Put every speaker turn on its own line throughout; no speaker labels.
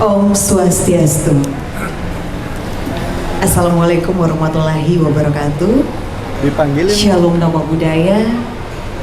Om Swastiastu. Assalamualaikum warahmatullahi wabarakatuh.
Dipanggilin.
Shalom Namo Buddhaya.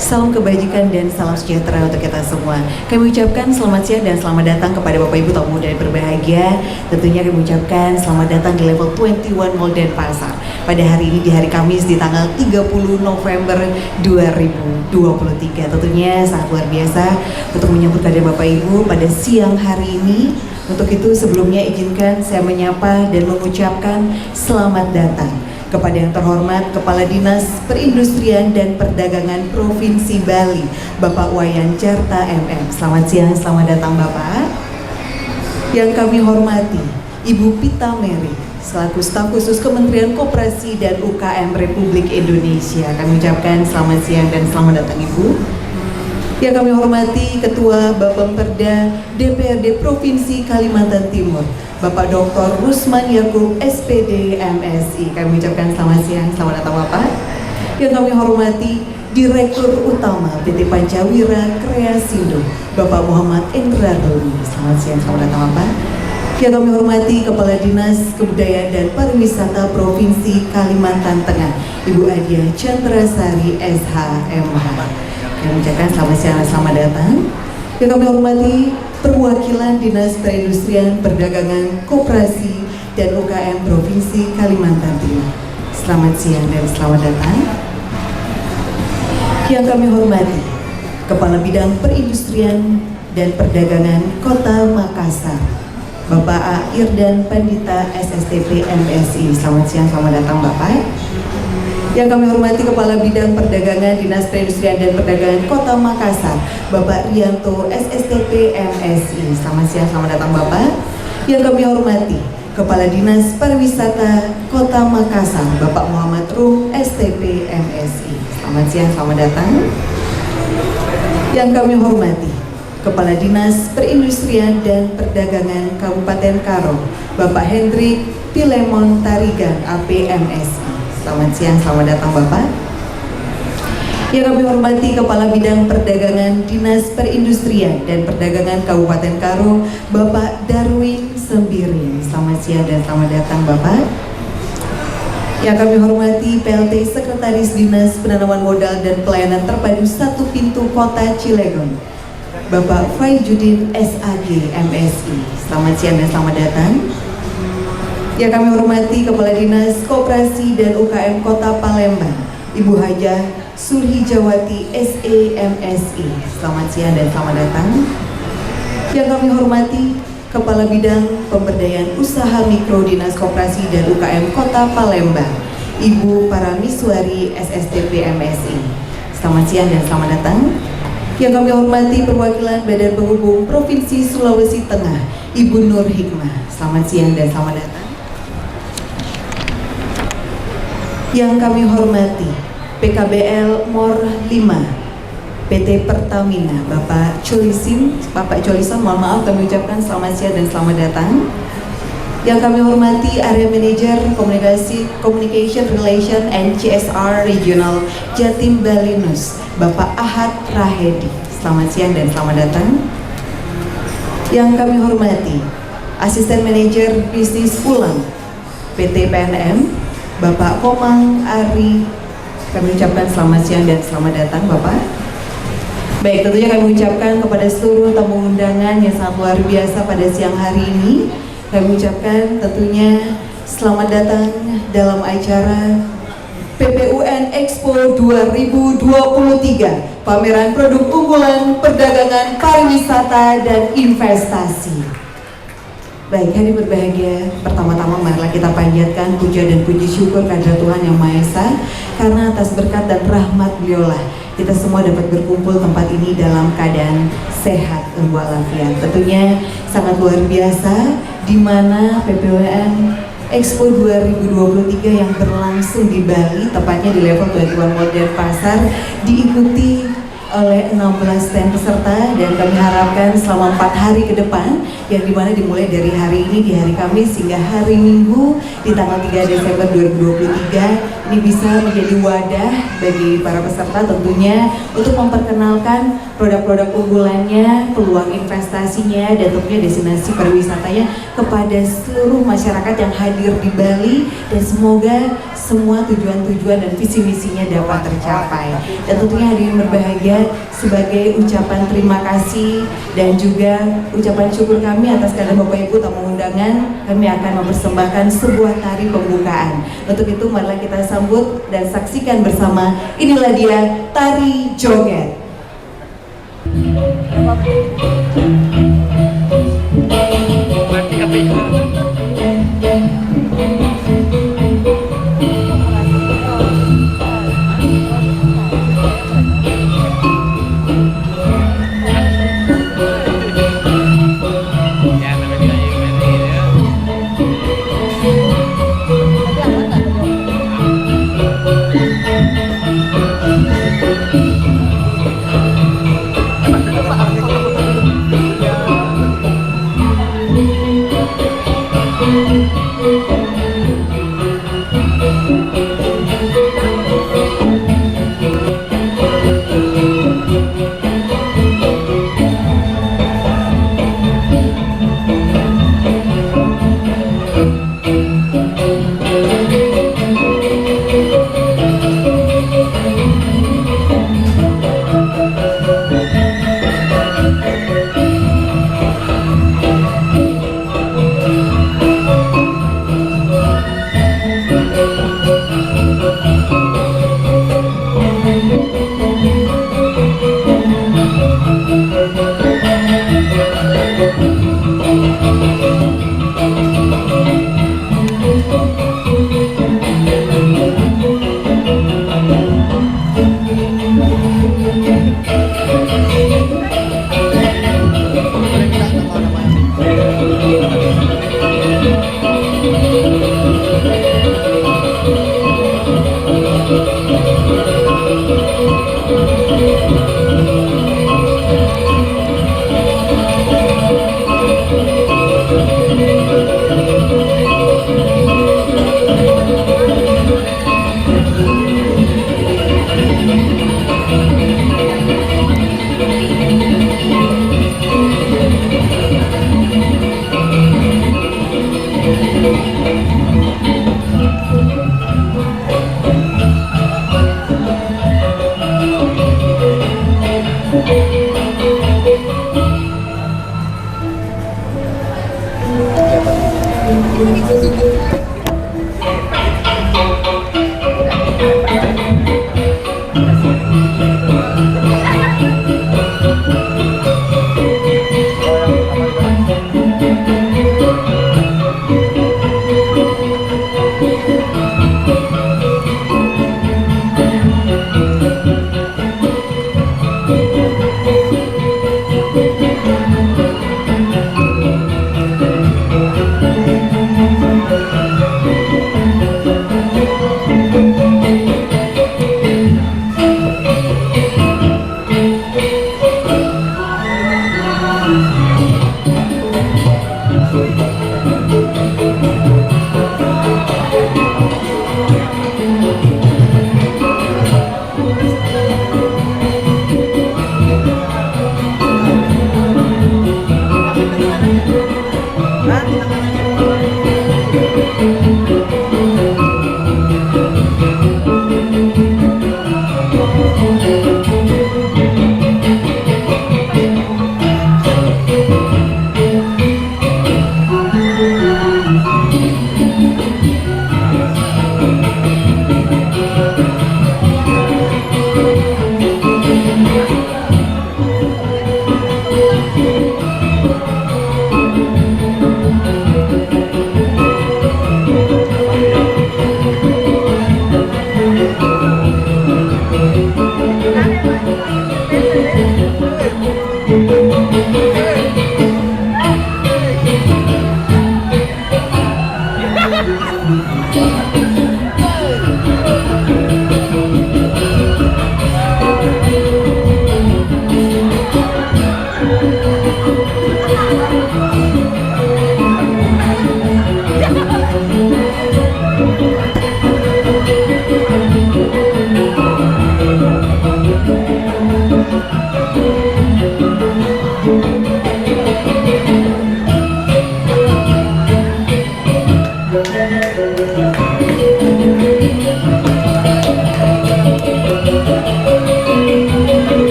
Salam kebajikan dan salam sejahtera untuk kita semua. Kami ucapkan selamat siang dan selamat datang kepada Bapak Ibu tamu dan berbahagia. Tentunya kami ucapkan selamat datang di level 21 Mall Denpasar pada hari ini, di hari Kamis di tanggal 30 November 2023. Tentunya sangat luar biasa untuk menyambut kehadiran Bapak Ibu pada siang hari ini. Untuk itu sebelumnya izinkan saya menyapa dan mengucapkan selamat datang kepada yang terhormat Kepala Dinas Perindustrian dan Perdagangan Provinsi Bali, Bapak Wayan Carta MM. Selamat siang, selamat datang Bapak. Yang kami hormati Ibu Pita Mary, selaku staf khusus Kementerian Koperasi dan UKM Republik Indonesia. Kami ucapkan selamat siang dan selamat datang Ibu. Yang kami hormati Ketua Bapemperda DPRD Provinsi Kalimantan Timur, Bapak Dr. Rusman Yakub SPD MSI. Kami ucapkan selamat siang, selamat datang Bapak. Yang kami hormati Direktur Utama PT Pancawira Kreasindo, Bapak Muhammad Indra Doni. Selamat siang, selamat datang Bapak. Yang kami hormati Kepala Dinas Kebudayaan dan Pariwisata Provinsi Kalimantan Tengah, Ibu Adia Chandrasari SHMH. Kami ucapkan selamat siang, selamat datang. Yang kami hormati perwakilan Dinas Perindustrian, Perdagangan, Koperasi, dan UKM Provinsi Kalimantan Timur. Selamat siang dan selamat datang. Yang kami hormati Kepala Bidang Perindustrian dan Perdagangan Kota Makassar, Bapak A. Irdan Pandita SSTP MSI. Selamat siang, selamat datang Bapak. Yang kami hormati Kepala Bidang Perdagangan Dinas Perindustrian dan Perdagangan Kota Makassar, Bapak Rianto SSTP MSI. Selamat siang, selamat datang Bapak. Yang kami hormati Kepala Dinas Pariwisata Kota Makassar, Bapak Muhammad Rum STP MSI. Selamat siang, selamat datang. Yang kami hormati Kepala Dinas Perindustrian dan Perdagangan Kabupaten Karo, Bapak Hendrik Pilemon Tarigan APMSI. Selamat siang, selamat datang Bapak. Yang kami hormati Kepala Bidang Perdagangan Dinas Perindustrian dan Perdagangan Kabupaten Karo, Bapak Darwin Sembiring. Selamat siang dan selamat datang Bapak. Yang kami hormati PLT Sekretaris Dinas Penanaman Modal dan Pelayanan Terpadu Satu Pintu Kota Cilegon, Bapak Faijudin SAG MSI. Selamat siang dan selamat datang. Yang kami hormati Kepala Dinas Koperasi dan UKM Kota Palembang, Ibu Hajah Surhijawati SEMSI. Selamat siang dan selamat datang. Yang kami hormati Kepala Bidang Pemberdayaan Usaha Mikro Dinas Koperasi dan UKM Kota Palembang, Ibu Paramiswari SSTP MSI. Selamat siang dan selamat datang. Yang kami hormati perwakilan Badan Penghubung Provinsi Sulawesi Tengah, Ibu Nur Hikmah. Selamat siang dan selamat datang. Yang kami hormati PKBL Mor 5 PT Pertamina, Bapak Cholisin, mohon maaf kami ucapkan selamat siang dan selamat datang. Yang kami hormati Area Manager Communication Relation and CSR Regional Jatim Balinus, Bapak Ahad Rahedi. Selamat siang dan selamat datang. Yang kami hormati Asisten Manajer Bisnis Pulang PT PNM, Bapak Komang Ari. Kami ucapkan selamat siang dan selamat datang Bapak. Baik, tentunya kami ucapkan kepada seluruh tamu undangan yang sangat luar biasa pada siang hari ini. Kami ucapkan tentunya selamat datang dalam acara PPUN Expo 2023, pameran produk unggulan perdagangan, pariwisata, dan investasi. Baik, hari berbahagia, pertama-tama marilah kita panjatkan puja dan puji syukur kepada Tuhan Yang Maha Esa, karena atas berkat dan rahmat beliaulah kita semua dapat berkumpul tempat ini dalam keadaan sehat walafiat. Tentunya sangat luar biasa, di mana PPUN Expo 2023 yang berlangsung di Bali, tepatnya di level 21 Mall Denpasar, diikuti oleh 16 stand peserta, dan kami harapkan selama 4 hari ke depan, yang dimana dimulai dari hari ini di hari Kamis hingga hari Minggu di tanggal 3 Desember 2023, ini bisa menjadi wadah bagi para peserta tentunya untuk memperkenalkan produk-produk unggulannya, peluang investasinya, dan tentunya destinasi pariwisatanya kepada seluruh masyarakat yang hadir di Bali, dan semoga semua tujuan-tujuan dan visi misinya dapat tercapai. Dan tentunya hadirin berbahagia, sebagai ucapan terima kasih dan juga ucapan syukur kami atas kehadiran Bapak Ibu tamu undangan, kami akan mempersembahkan sebuah tari pembukaan. Untuk itu marilah kita sambut dan saksikan bersama, inilah dia tari joget.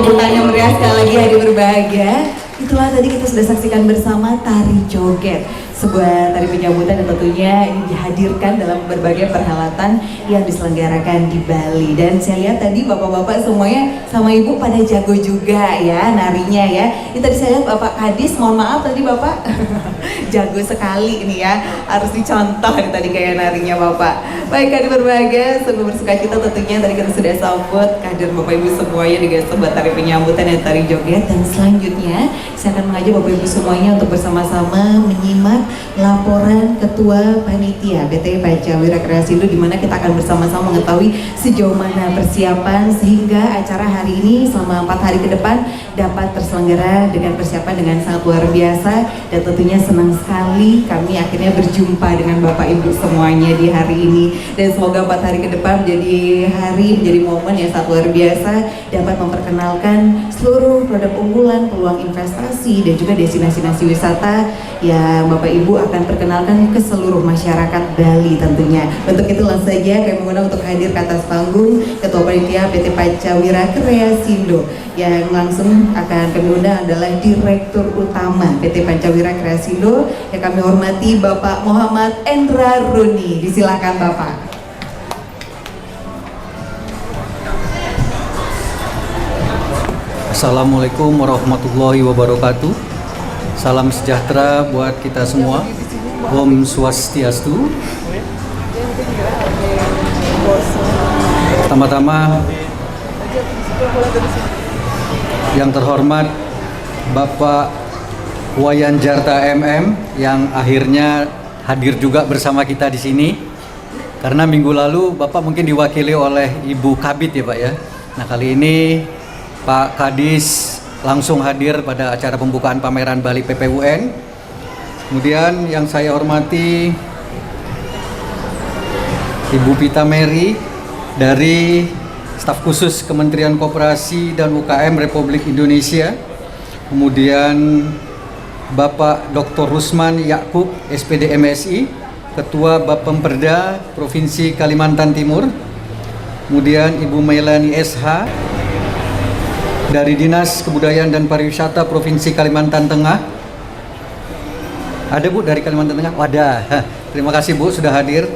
Tepuk tangan meriah sekali lagi hadir berbahagia. Itulah tadi kita sudah saksikan bersama tari joget, sebuah tari penyambutan yang tentunya ini dihadirkan dalam berbagai perhelatan yang diselenggarakan di Bali. Dan saya lihat tadi bapak-bapak semuanya sama ibu pada jago juga ya narinya ya. Ini tadi saya lihat Bapak Kadis, mohon maaf tadi Bapak jago sekali ini ya, harus dicontoh nih tadi kayak narinya Bapak. Baik, hadir berbahagia, sungguh bersuka cita tentunya tadi kita sudah sambut kehadiran Bapak Ibu semuanya dengan sebuah tari penyambutan dan tari joget. Dan selanjutnya saya akan mengajak Bapak Ibu semuanya untuk bersama-sama menyimak laporan Ketua Panitia PT Pancawira Kreasindo, di mana kita akan bersama-sama mengetahui sejauh mana persiapan sehingga acara hari ini selama 4 hari ke depan dapat terselenggara dengan persiapan dengan sangat luar biasa. Dan tentunya senang sekali kami akhirnya berjumpa dengan Bapak Ibu semuanya di hari ini, dan semoga 4 hari ke depan menjadi momen yang sangat luar biasa, dapat memperkenalkan seluruh produk unggulan, peluang investasi dan juga destinasi wisata yang Bapak Ibu akan perkenalkan ke seluruh masyarakat Bali tentunya. Untuk itu langsung saja kami mengundang untuk hadir ke atas panggung Ketua Panitia PT Pancawira Kreasindo. Yang langsung akan kami undang adalah Direktur Utama PT Pancawira Kreasindo yang kami hormati Bapak Muhammad Endra Runi. Disilakan Bapak.
Assalamualaikum warahmatullahi wabarakatuh. Salam sejahtera buat kita semua. Om Swastiastu. Pertama-tama yang terhormat Bapak Wayan Jarta MM yang akhirnya hadir juga bersama kita di sini. Karena minggu lalu Bapak mungkin diwakili oleh Ibu Kabit ya Pak ya. Nah kali ini Pak Kadis langsung hadir pada acara pembukaan pameran Bali PPUN. Kemudian yang saya hormati Ibu Pita Mary dari staf khusus Kementerian Koperasi dan UKM Republik Indonesia. Kemudian Bapak Dr. Rusman Yakub SPD MSI, Ketua Bapemperda Provinsi Kalimantan Timur. Kemudian Ibu Melani SH dari Dinas Kebudayaan dan Pariwisata Provinsi Kalimantan Tengah. Ada Bu dari Kalimantan Tengah? Wadah. Terima kasih Bu sudah hadir.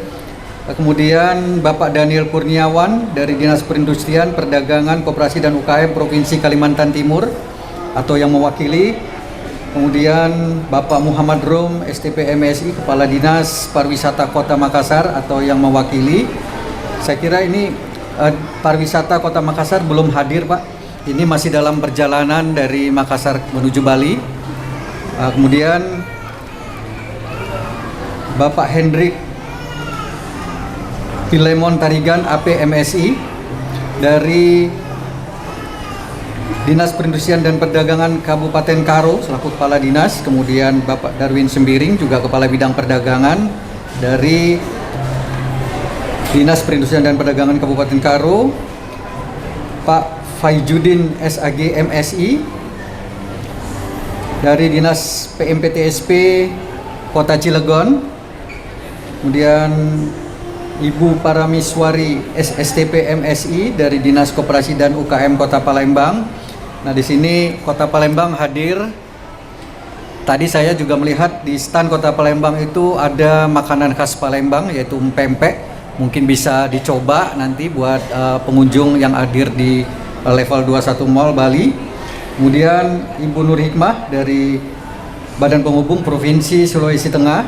Kemudian Bapak Daniel Kurniawan dari Dinas Perindustrian, Perdagangan, Koperasi dan UKM Provinsi Kalimantan Timur atau yang mewakili. Kemudian Bapak Muhammad Rom STP MSI, Kepala Dinas Pariwisata Kota Makassar atau yang mewakili. Saya kira ini pariwisata Kota Makassar belum hadir Pak. Ini masih dalam perjalanan dari Makassar menuju Bali. Kemudian Bapak Hendrik Filemon Tarigan AP MSI dari Dinas Perindustrian dan Perdagangan Kabupaten Karo selaku Kepala Dinas. Kemudian Bapak Darwin Sembiring juga Kepala Bidang Perdagangan dari Dinas Perindustrian dan Perdagangan Kabupaten Karo. Pak Faijudin SAG MSI dari Dinas PMPTSP Kota Cilegon. Kemudian Ibu Paramiswari SSTP MSI dari Dinas Koperasi dan UKM Kota Palembang. Nah, di sini Kota Palembang hadir. Tadi saya juga melihat di stan Kota Palembang itu ada makanan khas Palembang yaitu pempek. Mungkin bisa dicoba nanti buat pengunjung yang hadir di level 21 Mall Bali. Kemudian Ibu Nur Hikmah dari Badan Penghubung Provinsi Sulawesi Tengah.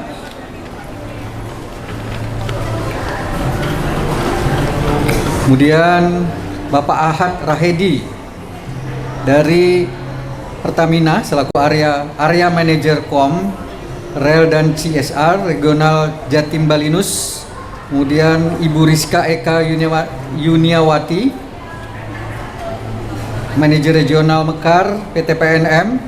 Kemudian Bapak Ahad Rahedi dari Pertamina selaku area manager KOM, Rel dan CSR Regional Jatim Balinus. Kemudian Ibu Rizka Eka Yuniawati, Manajer Regional Mekar PT PNM.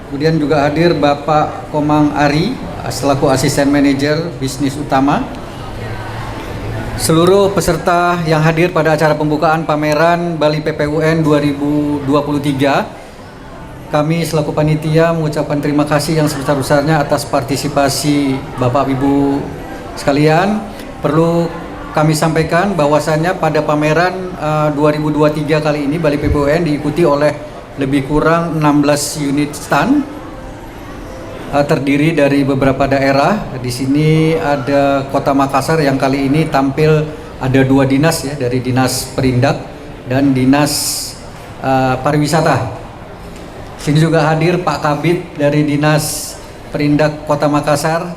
Kemudian juga hadir Bapak Komang Ari selaku Asisten Manajer Bisnis Utama. Seluruh peserta yang hadir pada acara pembukaan pameran Bali PPUN 2023, kami selaku panitia mengucapkan terima kasih yang sebesar-besarnya atas partisipasi Bapak Ibu sekalian. Perlu kami sampaikan bahwasannya pada pameran 2023 kali ini Bali PPUN diikuti oleh lebih kurang 16 unit stand, terdiri dari beberapa daerah. Di sini ada Kota Makassar yang kali ini tampil, ada 2 dinas ya, dari Dinas Perindak dan Dinas Pariwisata. Sini juga hadir Pak Kabid dari Dinas Perindak Kota Makassar,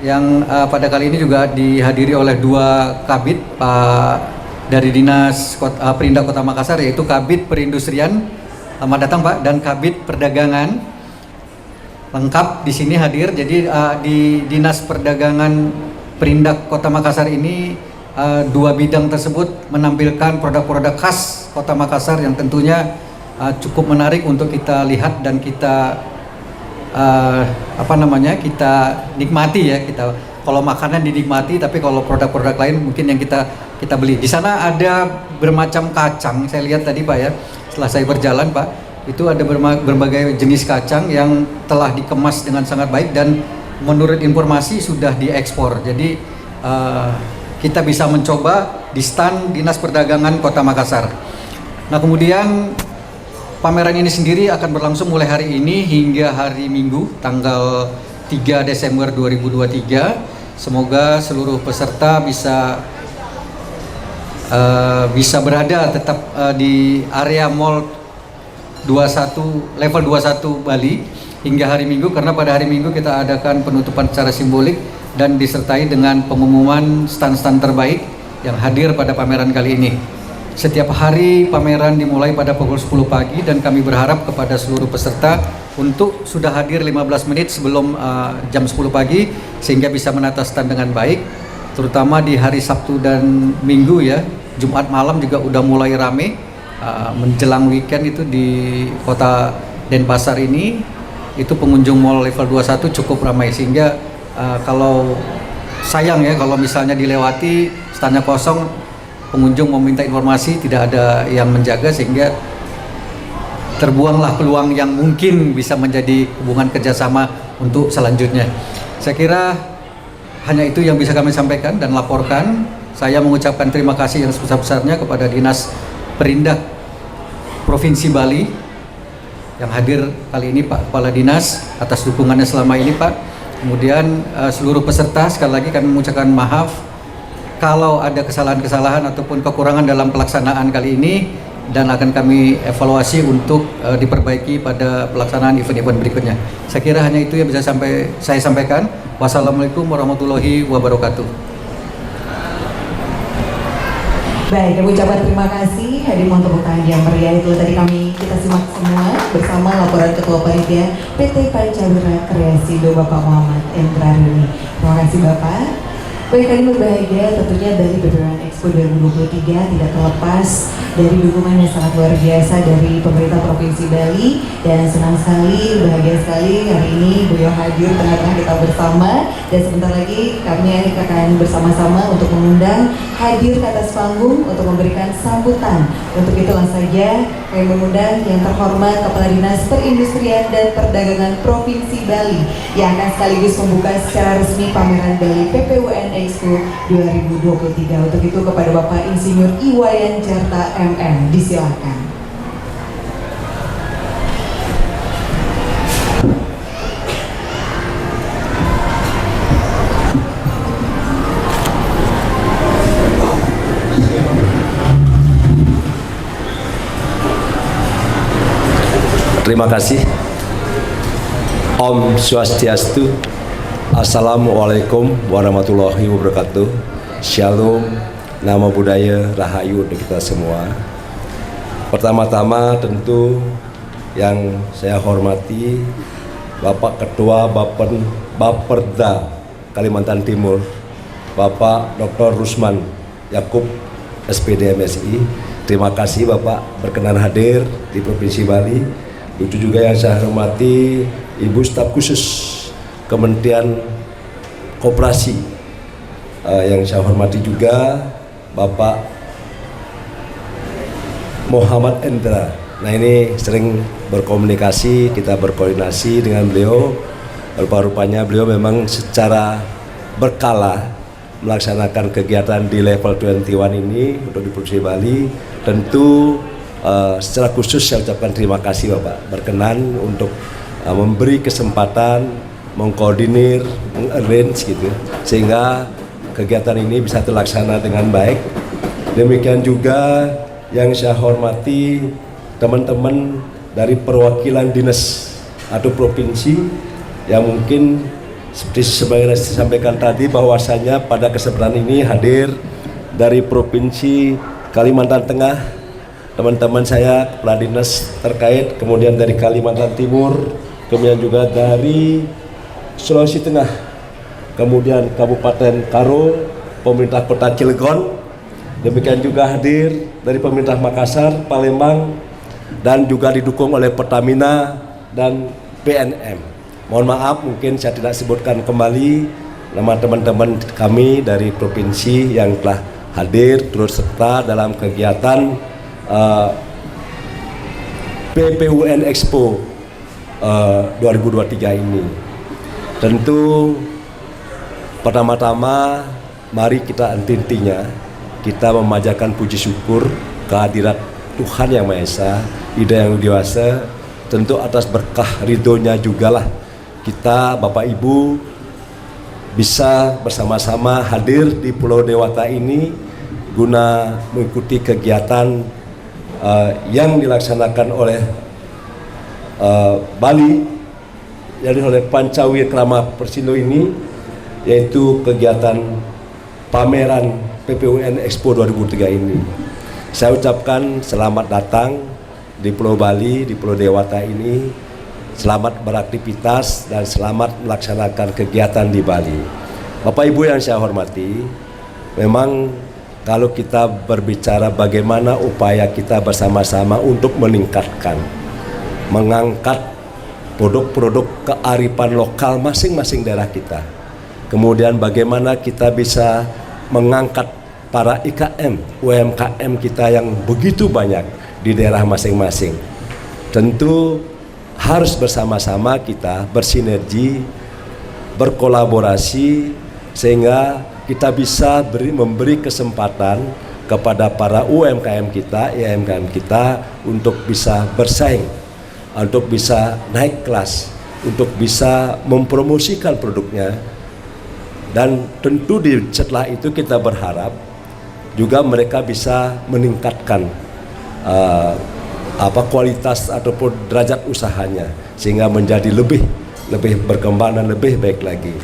yang pada kali ini juga dihadiri oleh 2 kabid Pak dari Dinas Perindak Kota Makassar, yaitu Kabid Perindustrian, selamat datang Pak, dan Kabid Perdagangan, lengkap di sini hadir. Jadi di Dinas Perdagangan Perindak Kota Makassar ini 2 bidang tersebut menampilkan produk-produk khas Kota Makassar yang tentunya cukup menarik untuk kita lihat dan kita kita nikmati ya. Kita kalau makanan dinikmati, tapi kalau produk-produk lain mungkin yang kita beli. Di sana ada bermacam kacang, saya lihat tadi Pak ya, setelah saya berjalan Pak, itu ada berbagai jenis kacang yang telah dikemas dengan sangat baik dan menurut informasi sudah diekspor. Jadi kita bisa mencoba di stand Dinas Perdagangan Kota Makassar. Nah, kemudian pameran ini sendiri akan berlangsung mulai hari ini hingga hari Minggu tanggal 3 Desember 2023. Semoga seluruh peserta bisa berada tetap di area Mall 21 level 21 Bali hingga hari Minggu, karena pada hari Minggu kita adakan penutupan secara simbolik dan disertai dengan pengumuman stand-stand terbaik yang hadir pada pameran kali ini. Setiap hari pameran dimulai pada pukul 10 pagi dan kami berharap kepada seluruh peserta untuk sudah hadir 15 menit sebelum jam 10 pagi sehingga bisa menata stand dengan baik, terutama di hari Sabtu dan Minggu ya. Jumat malam juga udah mulai rame, menjelang weekend itu di Kota Denpasar ini itu pengunjung mall level 21 cukup ramai, sehingga kalau sayang ya kalau misalnya dilewati standnya kosong, pengunjung meminta informasi tidak ada yang menjaga, sehingga terbuanglah peluang yang mungkin bisa menjadi hubungan kerjasama untuk selanjutnya. Saya kira hanya itu yang bisa kami sampaikan dan laporkan. Saya mengucapkan terima kasih yang sebesar-besarnya kepada Dinas Perindak Provinsi Bali yang hadir kali ini, Pak Kepala Dinas, atas dukungannya selama ini Pak. Kemudian seluruh peserta, sekali lagi kami mengucapkan maaf kalau ada kesalahan-kesalahan ataupun kekurangan dalam pelaksanaan kali ini, dan akan kami evaluasi untuk diperbaiki pada pelaksanaan event-event berikutnya. Saya kira hanya itu yang bisa saya sampaikan. Wassalamualaikum warahmatullahi wabarakatuh.
Baik, kami ucapkan terima kasih. Hadir mohon tepuk tangan yang meriah. Itu tadi kita simak semua bersama laporan Ketua Panitia PT Pancawira Kreasi Bapak Muhammad Endra Runi. Terima kasih Bapak. Baik, kami berbahagia tentunya dari BPWN Expo 2023 tidak terlepas dari dukungan yang sangat luar biasa dari pemerintah Provinsi Bali, dan senang sekali, bahagia sekali hari ini beliau hadir tengah-tengah kita bersama, dan sebentar lagi kami akan bersama-sama untuk mengundang hadir ke atas panggung untuk memberikan sambutan. Untuk itu langsung saja kami mengundang yang terhormat Kepala Dinas Perindustrian dan Perdagangan Provinsi Bali yang akan sekaligus membuka secara resmi pameran Bali PPWN Expo 2023. Untuk itu kepada Bapak Insinyur Iwayan Jarta MM, disilakan.
Terima kasih. Om Swastiastu. Assalamualaikum warahmatullahi wabarakatuh. Shalom, nama budaya, rahayu untuk kita semua. Pertama-tama tentu yang saya hormati Bapak Ketua Bapperda Kalimantan Timur, Bapak Dr. Rusman Yakub SPD MSI. Terima kasih Bapak berkenan hadir di Provinsi Bali. Itu juga yang saya hormati Ibu Staf Khusus Kementerian Koperasi, yang saya hormati juga Bapak Muhammad Endra. Nah, ini sering berkomunikasi, kita berkoordinasi dengan beliau. Rupa-rupanya beliau memang secara berkala melaksanakan kegiatan di level 21 ini untuk di Provinsi Bali. Tentu secara khusus saya ucapkan terima kasih Bapak berkenan untuk memberi kesempatan, mengkoordinir, mengarrange gitu, sehingga kegiatan ini bisa terlaksana dengan baik. Demikian juga yang saya hormati teman-teman dari perwakilan dinas atau provinsi yang mungkin seperti sebagaimana disampaikan tadi bahwasanya pada kesempatan ini hadir dari Provinsi Kalimantan Tengah teman-teman saya kepala dinas terkait, kemudian dari Kalimantan Timur, kemudian juga dari Sulawesi Tengah, kemudian Kabupaten Karo, pemerintah Kota Cilegon, demikian juga hadir dari pemerintah Makassar, Palembang, dan juga didukung oleh Pertamina dan PNM. Mohon maaf mungkin saya tidak sebutkan kembali nama teman-teman kami dari provinsi yang telah hadir turut serta dalam kegiatan PPUN Expo 2023 ini. Tentu pertama-tama mari kita intinya kita memanjatkan puji syukur kehadirat Tuhan Yang Maha Esa, Ida Yang Dewasa, tentu atas berkah ridhonya jugalah kita Bapak Ibu bisa bersama-sama hadir di Pulau Dewata ini guna mengikuti kegiatan yang dilaksanakan oleh Bali, jadi oleh Pancawira Persindo ini, yaitu kegiatan pameran PPUN Expo 2003 ini. Saya ucapkan selamat datang di Pulau Bali, di Pulau Dewata ini, selamat beraktivitas dan selamat melaksanakan kegiatan di Bali. Bapak Ibu yang saya hormati, memang kalau kita berbicara bagaimana upaya kita bersama-sama untuk meningkatkan, mengangkat produk-produk kearifan lokal masing-masing daerah kita. Kemudian bagaimana kita bisa mengangkat para IKM, UMKM kita yang begitu banyak di daerah masing-masing. Tentu harus bersama-sama kita bersinergi, berkolaborasi, sehingga kita bisa memberi kesempatan kepada para UMKM kita, IMKM kita untuk bisa bersaing, untuk bisa naik kelas, untuk bisa mempromosikan produknya. Dan tentu setelah itu kita berharap juga mereka bisa meningkatkan kualitas ataupun derajat usahanya sehingga menjadi lebih berkembang dan lebih baik lagi.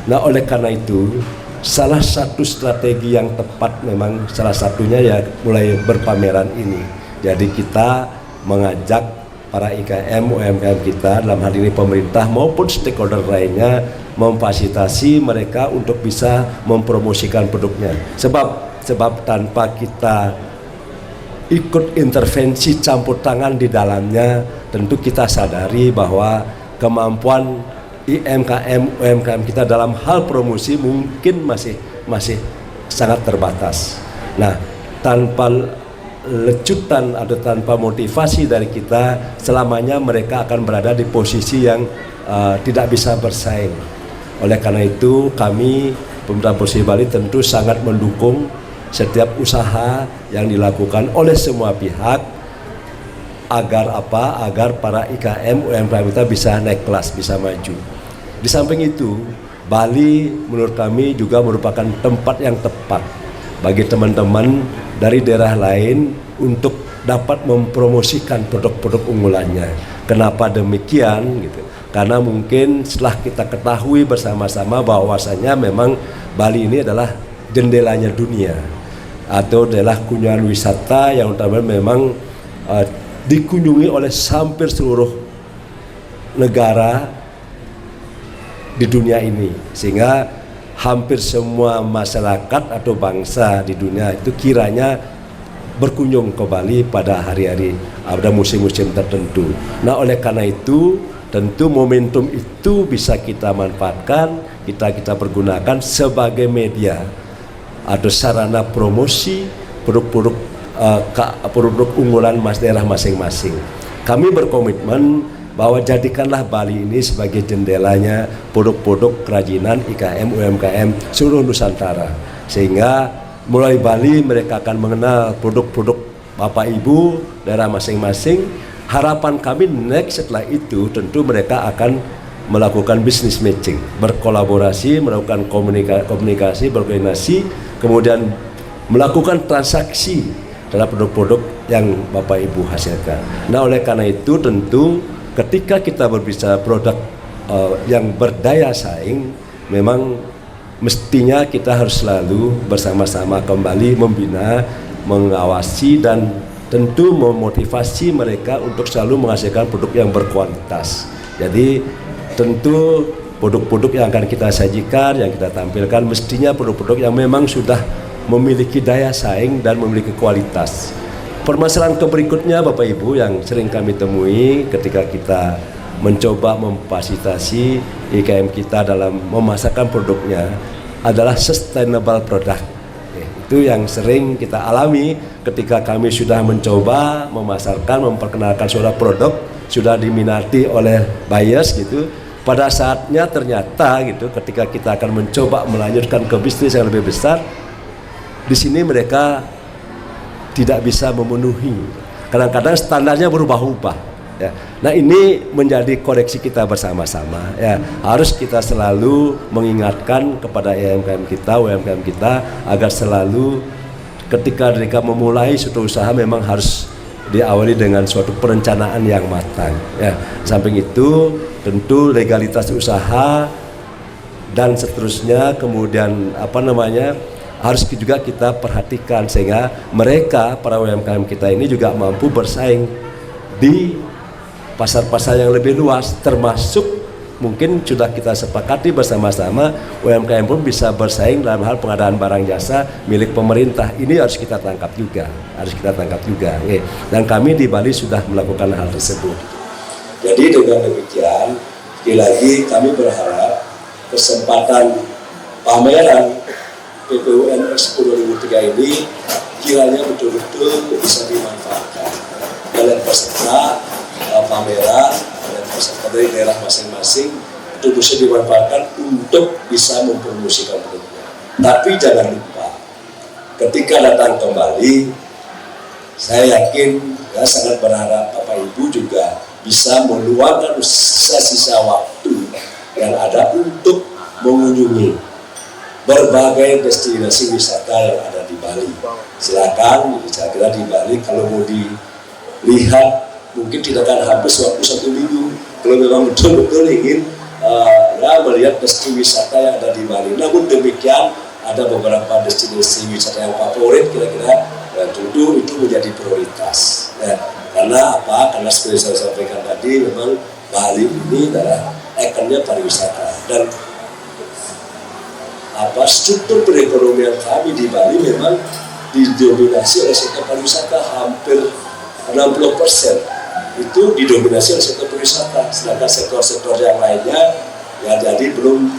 Nah, oleh karena itu salah satu strategi yang tepat memang salah satunya ya mulai berpameran ini. Jadi kita mengajak para IKM, UMKM kita dalam hal ini pemerintah maupun stakeholder lainnya memfasilitasi mereka untuk bisa mempromosikan produknya. Sebab tanpa kita ikut intervensi campur tangan di dalamnya, tentu kita sadari bahwa kemampuan IMKM, UMKM kita dalam hal promosi mungkin masih sangat terbatas. Nah, tanpa lecutan atau tanpa motivasi dari kita, selamanya mereka akan berada di posisi yang tidak bisa bersaing. Oleh karena itu, kami pemerintah Provinsi Bali tentu sangat mendukung setiap usaha yang dilakukan oleh semua pihak agar para IKM, UMKM kita bisa naik kelas, bisa maju. Di samping itu, Bali menurut kami juga merupakan tempat yang tepat bagi teman-teman dari daerah lain untuk dapat mempromosikan produk-produk unggulannya. Kenapa demikian? Gitu. Karena mungkin setelah kita ketahui bersama-sama bahwasanya memang Bali ini adalah jendelanya dunia atau adalah kunjungan wisata yang utama memang dikunjungi oleh hampir seluruh negara di dunia ini, sehingga hampir semua masyarakat atau bangsa di dunia itu kiranya berkunjung ke Bali pada hari-hari ada musim-musim tertentu. Nah, oleh karena itu tentu momentum itu bisa kita manfaatkan, kita pergunakan sebagai media atau sarana promosi produk unggulan daerah masing-masing. Kami berkomitmen bahwa jadikanlah Bali ini sebagai jendelanya produk-produk kerajinan IKM, UMKM seluruh Nusantara, sehingga mulai Bali mereka akan mengenal produk-produk Bapak Ibu daerah masing-masing. Harapan kami next setelah itu tentu mereka akan melakukan business matching, berkolaborasi, melakukan komunikasi, berkoordinasi, kemudian melakukan transaksi terhadap produk-produk yang Bapak Ibu hasilkan. Nah, oleh karena itu tentu ketika kita berbicara produk yang berdaya saing, memang mestinya kita harus selalu bersama-sama kembali membina, mengawasi dan tentu memotivasi mereka untuk selalu menghasilkan produk yang berkualitas. Jadi tentu produk-produk yang akan kita sajikan, yang kita tampilkan mestinya produk-produk yang memang sudah memiliki daya saing dan memiliki kualitas. Permasalahan berikutnya Bapak Ibu yang sering kami temui ketika kita mencoba memfasilitasi IKM kita dalam memasarkan produknya adalah sustainable product. Itu yang sering kita alami ketika kami sudah mencoba memasarkan, memperkenalkan suatu produk sudah diminati oleh buyers gitu. Pada saatnya ternyata gitu ketika kita akan mencoba melanjutkan ke bisnis yang lebih besar, di sini mereka tidak bisa memenuhi. Kadang-kadang standarnya berubah-ubah. Ya. Nah, ini menjadi koreksi kita bersama-sama. Ya, harus kita selalu mengingatkan kepada UMKM kita agar selalu ketika mereka memulai suatu usaha memang harus diawali dengan suatu perencanaan yang matang. Ya, samping itu tentu legalitas usaha dan seterusnya, kemudian harus juga kita perhatikan sehingga mereka para UMKM kita ini juga mampu bersaing di pasar-pasar yang lebih luas, termasuk mungkin sudah kita sepakati bersama-sama UMKM pun bisa bersaing dalam hal pengadaan barang jasa milik pemerintah. Ini harus kita tangkap juga, Dan kami di Bali sudah melakukan hal tersebut. Jadi dengan demikian, sekali lagi kami berharap kesempatan pameran PPUN Expo 2003 ini kiranya betul-betul bisa dimanfaatkan oleh peserta pameran, oleh peserta dari daerah masing-masing, itu bisa dimanfaatkan untuk bisa mempromosikan produknya. Tapi jangan lupa, ketika datang kembali, saya yakin, sangat berharap Bapak Ibu juga bisa meluangkan sisa waktu yang ada untuk mengunjungi berbagai destinasi wisata yang ada di Bali. Silakan, saya kira di Bali kalau mau dilihat mungkin tidak akan habis waktu 1 minggu kalau memang betul-betul ingin melihat destinasi wisata yang ada di Bali. Namun demikian ada beberapa destinasi wisata yang favorit kira-kira tentu itu menjadi prioritas. Karena apa? Karena seperti saya sampaikan tadi memang Bali ini adalah ikonnya pariwisata dan struktur perekonomian kami di Bali memang didominasi oleh sektor pariwisata, hampir 60% itu didominasi oleh sektor pariwisata, sedangkan sektor-sektor yang lainnya ya jadi belum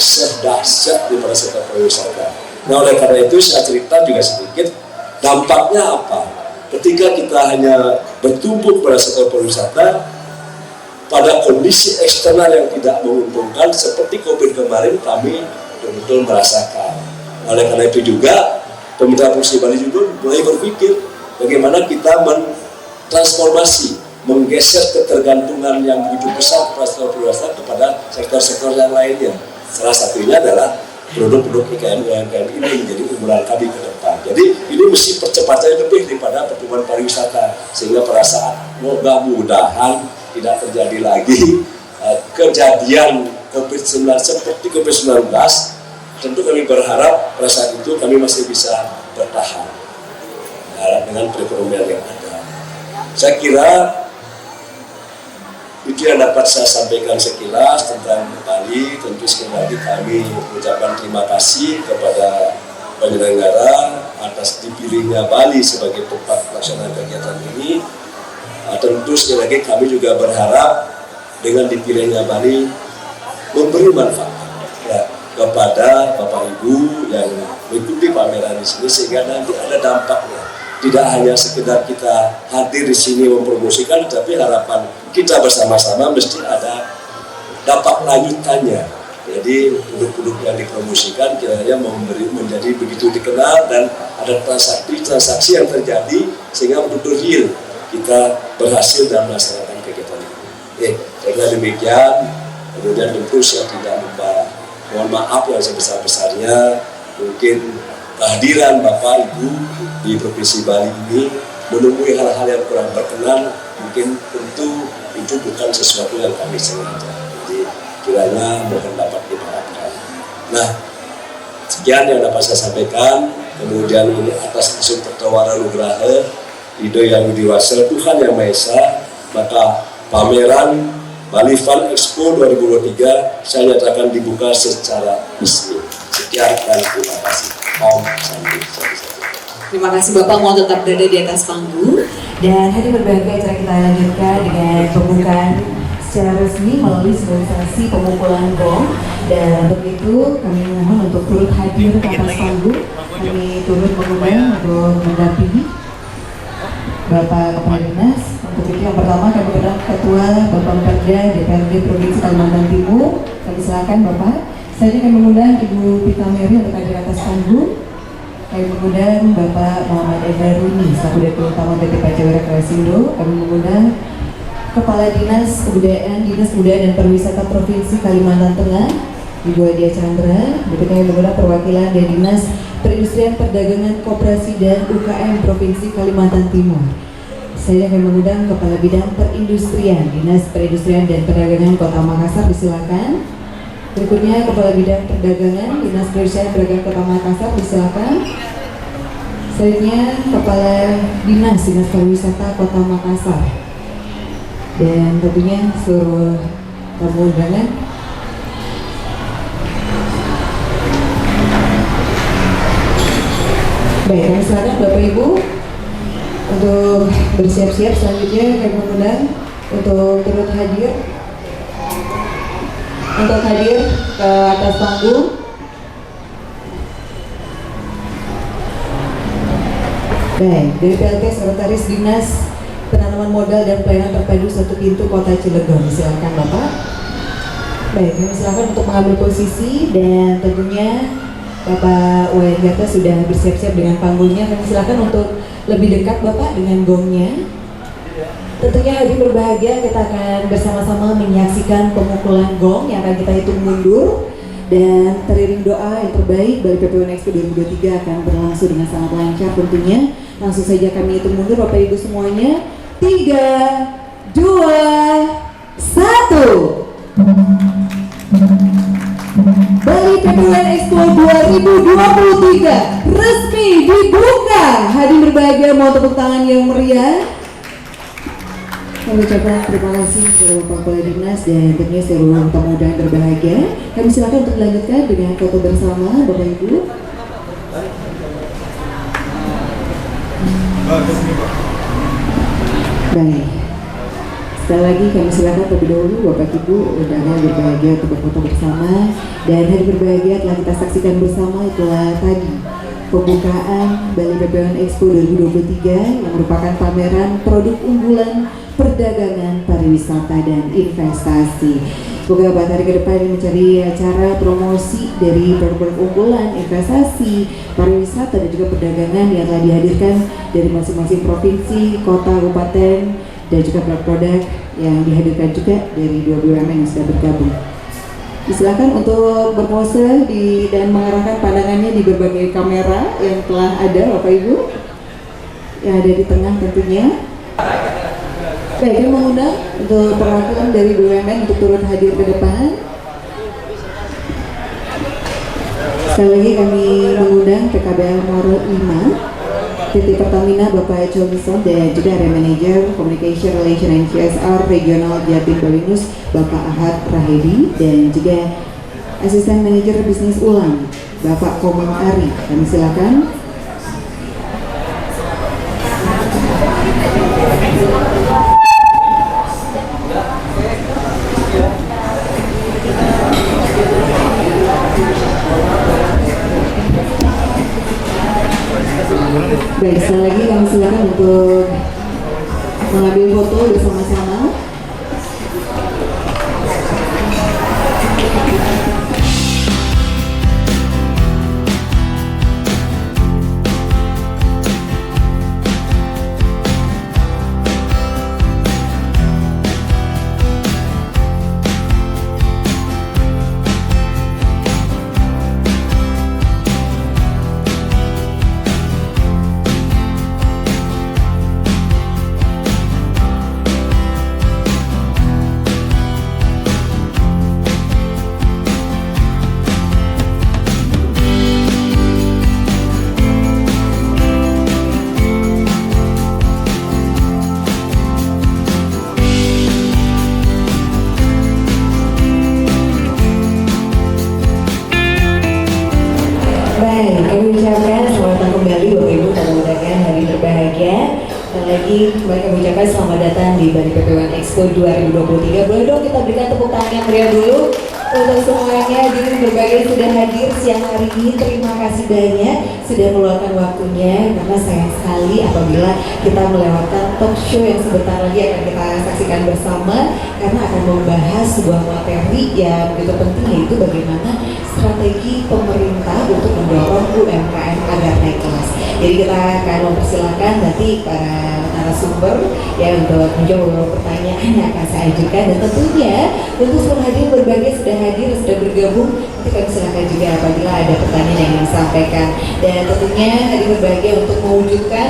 sedahsyat daripada sektor pariwisata. Nah, oleh karena itu saya cerita juga sedikit dampaknya apa ketika kita hanya bertumpu pada sektor pariwisata pada kondisi eksternal yang tidak menguntungkan seperti COVID kemarin kami betul-betul merasakan. Oleh karena itu juga pemerintah Provinsi Bali juga mulai berpikir bagaimana kita mentransformasi, menggeser ketergantungan yang begitu besar kepada sektor pariwisata kepada sektor-sektor yang lainnya. Salah satunya adalah produk-produk UMKM ini menjadi unggulan kami ke depan. Jadi ini mesti percepatannya lebih daripada pertumbuhan pariwisata sehingga pada saat mudah-mudahan tidak terjadi lagi kejadian COVID-19 seperti COVID-19, tentu kami berharap pada saat itu kami masih bisa bertahan dengan perekonomian yang ada. Saya kira itu yang dapat saya sampaikan sekilas tentang Bali. Tentu sekali lagi kami mengucapkan terima kasih kepada penyelenggara atas dipilihnya Bali sebagai tempat pelaksanaan kegiatan ini. Tentu sekali lagi kami juga berharap dengan dipilihnya Bali memberi manfaat kepada Bapak Ibu yang mengikuti pameran di sini sehingga nanti ada dampaknya. Tidak hanya sekedar kita hadir di sini mempromosikan, tapi harapan kita bersama-sama mesti ada dampak lanjutannya. Ya, Jadi produk-produk yang dipromosikan kiranya menjadi begitu dikenal dan ada transaksi yang terjadi sehingga betul-betul real kita berhasil dalam melaksanakan kegiatan ini. Saya kira demikian. Kemudian tentu saya tidak lupa mohon maaf yang sebesar-besarnya mungkin kehadiran Bapak Ibu di Provinsi Bali ini menemui hal-hal yang kurang berkenan, mungkin tentu itu bukan sesuatu yang kami sengaja. Jadi kiranya mohon dapat dimaafkan. Nah, sekian yang dapat saya sampaikan. Kemudian ini atas isu tertawara nugraha ide yang diwasa Tuhan Yang Maha Esa, maka pameran Bali Fun Expo 2023 saya nyatakan dibuka secara resmi. Sekian dan terima kasih. Om Santi.
Terima kasih Bapak, mau tetap berada di atas panggung.
Dan hari berbahagia acara kita lanjutkan dengan pembukaan secara resmi melalui simbolisasi pemukulan gong. Dan untuk itu kami mohon untuk turut hadir ke atas panggung. Kami turut mengundang untuk mendampingi Bapak Kepala Dinas. Untuk itu yang pertama kami undang Ketua Bapak Perda DPRD Provinsi Kalimantan Timur. Kami silakan Bapak. Saya akan mengundang Ibu Pita Mary untuk hadir atas panggung. Kami mengundang Bapak Muhammad Edaruni selaku Direktur Utama PT Pancawira Krasindo. Kami mengundang Kepala Dinas Kebudayaan dan Pariwisata Provinsi Kalimantan Tengah, Ibu Adia Chandra. Berikutnya kami mengundang perwakilan dari Dinas Perindustrian Perdagangan Koperasi dan UKM Provinsi Kalimantan Timur. Saya akan mengundang Kepala Bidang Perindustrian Dinas Perindustrian dan Perdagangan Kota Makassar, disilakan. Berikutnya Kepala Bidang Perdagangan Dinas Perindustrian dan Perdagangan Kota Makassar, disilakan. Selanjutnya Kepala Dinas Pariwisata Kota Makassar. Dan tentunya seluruh tamu undangan. Baik, kami silakan Bapak Ibu untuk bersiap-siap. Selanjutnya kami mengundang untuk turut hadir ke atas panggung. Baik, dari PLT Sekretaris Dinas Penanaman Modal dan Pelayanan Terpadu Satu Pintu Kota Cilegon, silakan Bapak. Baik, kami silakan untuk mengambil posisi dan tentunya Bapak Wayan Gata sudah bersiap-siap dengan panggungnya. Kami silakan untuk lebih dekat Bapak dengan gongnya. Tentunya hari berbahagia kita akan bersama-sama menyaksikan pemukulan gong yang akan kita hitung mundur. Dan teriring doa yang terbaik Bali PPWN Expo 2023 akan berlangsung dengan sangat lancar tentunya. Langsung saja kami hitung mundur Bapak Ibu semuanya. 3, 2, 1. Bali PPWN Expo 2023 resmi dibuka. Hadir berbahagia, mohon tepuk tangan yang meriah. Kami ucapkan terima kasih kepada Bapak Kepala Dinas dan tentunya seluruh tamu undangan berbahagia. Kami silakan untuk dilanjutkan dengan foto bersama Bapak Ibu. Baik. Sekali lagi kami silakan terlebih dahulu Bapak Ibu undangan berbahagia untuk berfoto bersama. Dan hari berbahagia telah kita saksikan bersama itulah tadi pembukaan Bali PPWN Expo 2023 yang merupakan pameran produk unggulan perdagangan, pariwisata, dan investasi. Semoga pada hari ke depan ini mencari acara promosi dari produk-produk unggulan, investasi, pariwisata, dan juga perdagangan yang telah dihadirkan dari masing-masing provinsi, kota, kabupaten, dan juga produk-produk yang dihadirkan juga dari dua BUMN yang sudah bergabung. Silakan untuk berpose dan mengarahkan pandangannya di berbagai kamera yang telah ada Bapak Ibu yang ada di tengah tentunya. Baik, kami mengundang untuk perwakilan dari BUMN untuk turut hadir ke depan. Sekali lagi kami mengundang PKBL Moro 5, PT Pertamina Bapak Chomison dan juga Area Manager Communication Relation and CSR Regional Jatim Balinus Bapak Ahad Rahedi dan juga Asisten Manajer Bisnis Ulang Bapak Komang Ari. Kami silakan. Baik, sekali lagi kami silakan untuk mengambil foto bersama-sama.
lagi kami ucapkan selamat datang di Bali PP1 Expo 2023. Boleh dong kita berikan tepuk tangan yang meriah dulu untuk semuanya. Hadirin berbagai sudah hadir siang hari ini. Terima kasih banyak sudah meluangkan waktunya, karena sayang sekali apabila kita melewatkan talk show yang sebentar lagi akan kita saksikan bersama, karena akan membahas sebuah materi yang begitu penting, yaitu bagaimana strategi pemerintah untuk mendorong UMKM agar naik kelas. Jadi kita akan mempersilahkan nanti para narasumber ya untuk menjawab beberapa pertanyaan yang akan saya ajukan, dan tentunya untuk seluruh hadirin berbagai sudah hadir, sudah bergabung, nanti kami silakan juga apabila ada pertanyaan yang ingin disampaikan. Dan tentunya hadirin berbagai untuk mewujudkan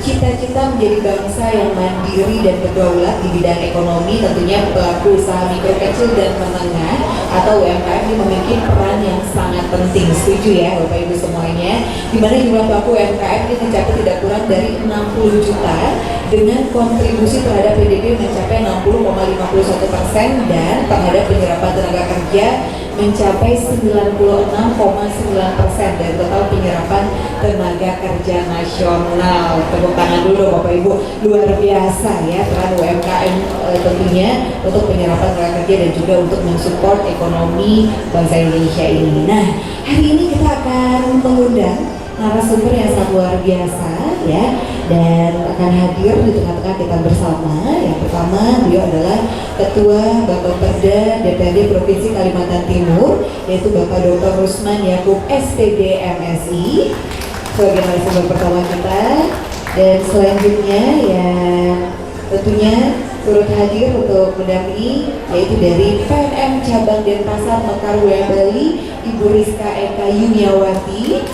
cita-cita menjadi bangsa yang mandiri dan berdaulat di bidang ekonomi, tentunya pelaku usaha mikro kecil dan menengah atau UMKM ini memiliki peran yang sangat penting. Setuju ya Bapak Ibu semuanya? Di mana jumlah pelaku UMKM ini mencapai tidak kurang dari 60 juta dengan kontribusi terhadap PDB mencapai 60,51% dan terhadap penyerapan tenaga kerja mencapai 96,9% dari total penyerapan tenaga kerja nasional. Tepuk tangan dulu Bapak Ibu, luar biasa ya peran UMKM tentunya untuk penyerapan tenaga kerja dan juga untuk mensupport ekonomi bangsa Indonesia ini. Nah, hari ini kita akan mengundang narasumber yang sangat luar biasa ya, dan akan hadir di tengah-tengah kita bersama. Yang pertama, beliau adalah Ketua Bappeperda DPRD Provinsi Kalimantan Timur, yaitu Bapak Dr. Rusman Yakub SPD MSI sebagai narasumber pertama kita. Dan selanjutnya yang tentunya turut hadir untuk mendampingi yaitu dari PNM Cabang Denpasar Mekarwea Bali, Ibu Rizka Eka Yuniawati.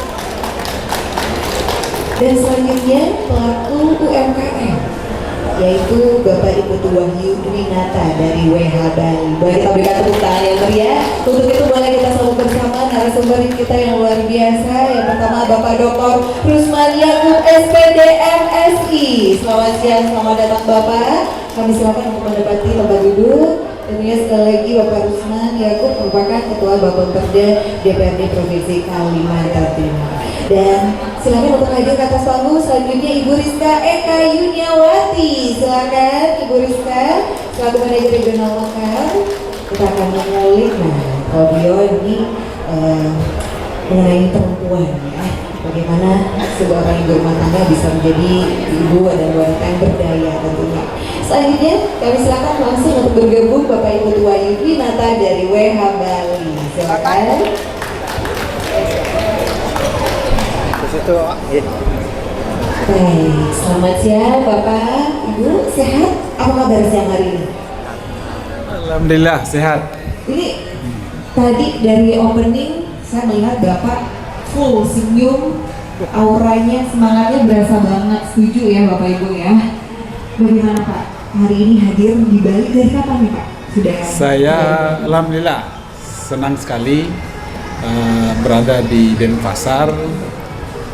Dan selanjutnya pelaku UMKM yaitu Bapak Ibu Wahyu Dwinata dari WH Bali. Boleh kita berikan tepuk tangan yang meriah. Untuk itu boleh kita selalu bersama narasumber kita yang luar biasa. Yang pertama Bapak Dr. Rusman Yakub SPD MSI. Selamat siang, selamat datang Bapak. Kami silakan untuk mendapati tempat duduk. Tentunya sekali lagi Bapak Rusman Yakub merupakan Ketua Bappeperda DPRD Provinsi Kalimantan Timur. Dan silakan untuk hadir ke atas panggung selanjutnya Ibu Rizka Eka Yuniawati. Silakan Ibu Rizka selaku manajer regional Mekar. Kita akan mengulik kalau beliau ini mengenai perempuan ya, bagaimana seorang ibu rumah tangga bisa menjadi ibu dan wanita yang berdaya tentunya. Selanjutnya kami silakan langsung untuk bergabung Bapak Ibu Wahyu Dwinata dari WH Bali. Silakan. Baik, selamat siang Bapak, Ibu, sehat? Apa kabar siang hari ini?
Alhamdulillah sehat.
Ini tadi dari opening saya melihat Bapak full senyum, auranya, semangatnya berasa banget. Setuju ya Bapak Ibu ya? Bagaimana Pak? Hari ini hadir di Bali dari kapan nih Pak? Sudah?
Saya alhamdulillah senang sekali berada di Denpasar.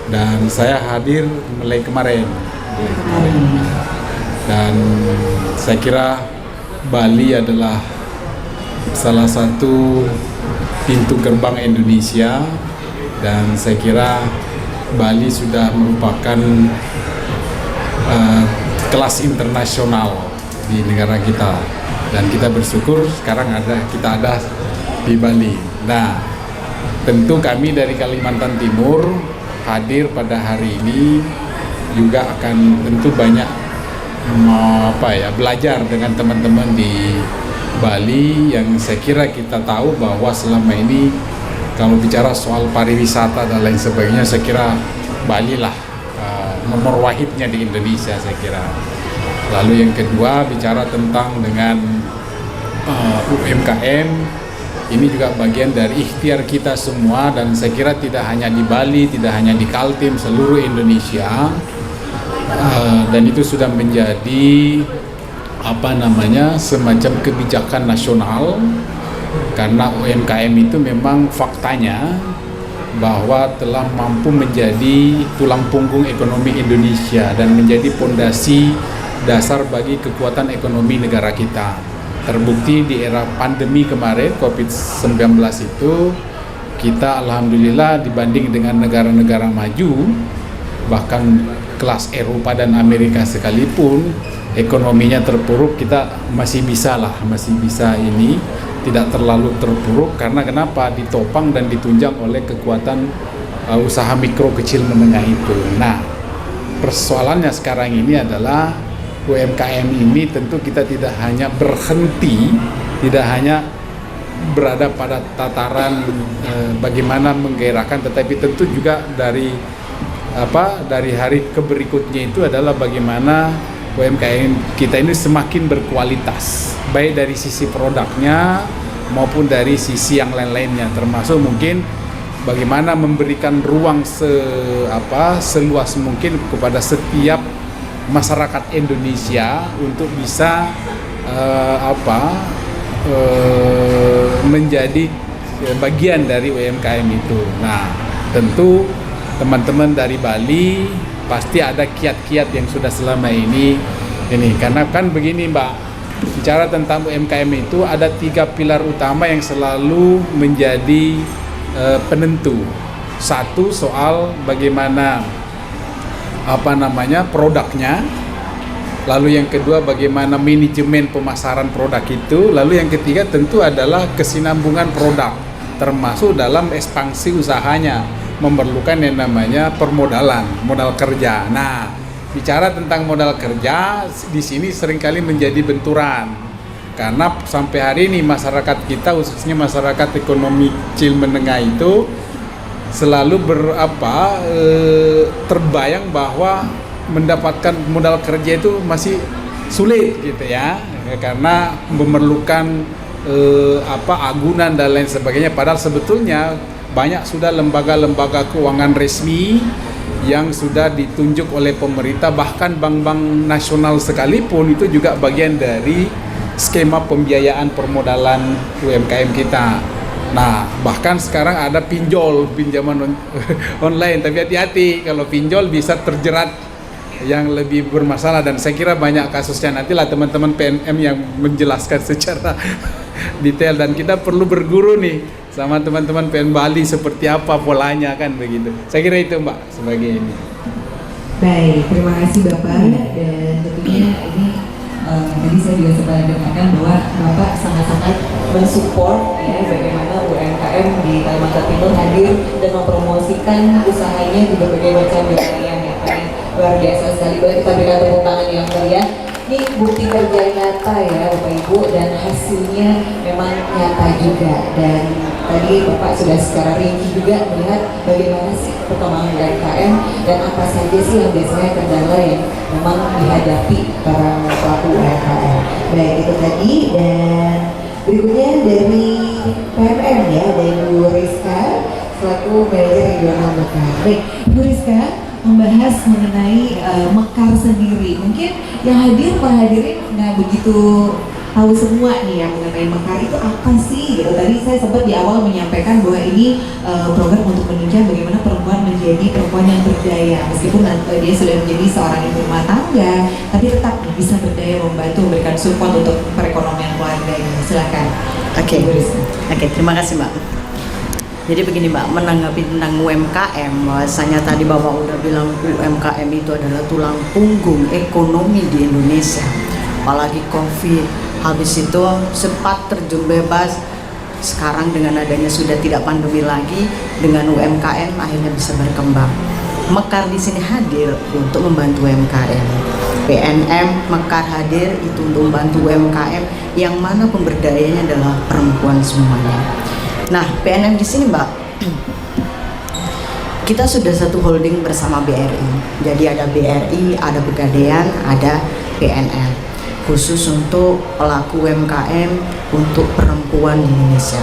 Dan saya hadir mulai kemarin. Dan saya kira Bali adalah salah satu pintu gerbang Indonesia, dan saya kira Bali sudah merupakan kelas internasional di negara kita, dan kita bersyukur sekarang kita ada di Bali. Nah, tentu kami dari Kalimantan Timur hadir pada hari ini juga akan tentu banyak belajar dengan teman-teman di Bali, yang saya kira kita tahu bahwa selama ini kalau bicara soal pariwisata dan lain sebagainya, saya kira Bali lah nomor wahidnya di Indonesia saya kira. Lalu yang kedua bicara tentang dengan UMKM, ini juga bagian dari ikhtiar kita semua, dan saya kira tidak hanya di Bali, tidak hanya di Kaltim, seluruh Indonesia, dan itu sudah menjadi semacam kebijakan nasional, karena UMKM itu memang faktanya bahwa telah mampu menjadi tulang punggung ekonomi Indonesia dan menjadi pondasi dasar bagi kekuatan ekonomi negara kita. Terbukti di era pandemi kemarin COVID-19 itu kita alhamdulillah dibanding dengan negara-negara maju, bahkan kelas Eropa dan Amerika sekalipun ekonominya terpuruk, kita masih bisa ini tidak terlalu terpuruk. Karena kenapa? Ditopang dan ditunjang oleh kekuatan usaha mikro kecil menengah itu. Nah, persoalannya sekarang ini adalah UMKM ini tentu kita tidak hanya berhenti, tidak hanya berada pada tataran bagaimana menggairahkan, tetapi tentu juga dari hari ke berikutnya itu adalah bagaimana UMKM kita ini semakin berkualitas, baik dari sisi produknya maupun dari sisi yang lain-lainnya, termasuk mungkin bagaimana memberikan ruang seluas mungkin kepada setiap masyarakat Indonesia untuk bisa menjadi bagian dari UMKM itu. Nah, tentu teman-teman dari Bali pasti ada kiat-kiat yang sudah selama ini karena kan begini Mbak, bicara tentang UMKM itu ada 3 pilar utama yang selalu menjadi penentu. Satu, soal bagaimana produknya. Lalu yang kedua, bagaimana manajemen pemasaran produk itu. Lalu yang ketiga tentu adalah kesinambungan produk, termasuk dalam ekspansi usahanya, memerlukan yang namanya permodalan, modal kerja. Nah, bicara tentang modal kerja, di sini seringkali menjadi benturan. Karena sampai hari ini masyarakat kita, khususnya masyarakat ekonomi kecil menengah itu selalu terbayang bahwa mendapatkan modal kerja itu masih sulit gitu ya, karena memerlukan agunan dan lain sebagainya. Padahal sebetulnya banyak sudah lembaga-lembaga keuangan resmi yang sudah ditunjuk oleh pemerintah, bahkan bank-bank nasional sekalipun itu juga bagian dari skema pembiayaan permodalan UMKM kita. Nah, bahkan sekarang ada pinjaman online, tapi hati-hati kalau pinjol bisa terjerat yang lebih bermasalah, dan saya kira banyak kasusnya. Nantilah teman-teman PNM yang menjelaskan secara detail, dan kita perlu berguru nih sama teman-teman PN Bali seperti apa polanya, kan begitu. Saya kira itu Mbak sebagai ini.
Baik, terima kasih Bapak, dan tentunya ini tadi saya juga sempat dengarkan bahwa Bapak sangat-sangat mensupport ya bagaimana UMKM di Kalimantan Timur hadir dan mempromosikan usahanya di berbagai macam wilayah ya Pak. Luar biasa sekali. Boleh kita berikan tepuk tangan yang meriah. Ini bukti kerja nyata ya Bapak Ibu, dan hasilnya memang nyata juga. Dan tadi Bapak sudah secara rinci juga melihat bagaimana sih perkembangan UMKM dan apa saja sih yang biasanya kendala yang memang dihadapi para pelaku UMKM. Baik, itu tadi. Dan berikutnya dari PMM ya, dari Bu Rizka selaku manajer regional Mekar. Baik, Bu Rizka membahas mengenai Mekar sendiri. Mungkin yang hadir, para hadirin nggak begitu tahu semua nih ya mengenai Mekar itu apa sih gitu. Tadi saya sempat di awal menyampaikan bahwa ini program untuk menunjang bagaimana perempuan menjadi perempuan yang berdaya, meskipun dia sudah menjadi seorang ibu rumah tangga, tapi tetap bisa berdaya, membantu, memberikan support untuk perekonomian keluarganya. Silakan.
Oke, terima kasih Mbak. Jadi begini Mbak, menanggapi tentang UMKM, bahwasanya tadi Bapak udah bilang UMKM itu adalah tulang punggung ekonomi di Indonesia. Apalagi COVID, habis itu sempat terjun bebas, sekarang dengan adanya sudah tidak pandemi lagi, dengan UMKM akhirnya bisa berkembang. Mekar di sini hadir untuk membantu UMKM. PNM Mekar hadir itu untuk membantu UMKM yang mana pemberdayanya adalah perempuan semuanya. Nah, PNM di sini Mbak, kita sudah satu holding bersama BRI. Jadi ada BRI, ada Pegadaian, ada PNM. Khusus untuk pelaku UMKM untuk perempuan di Indonesia.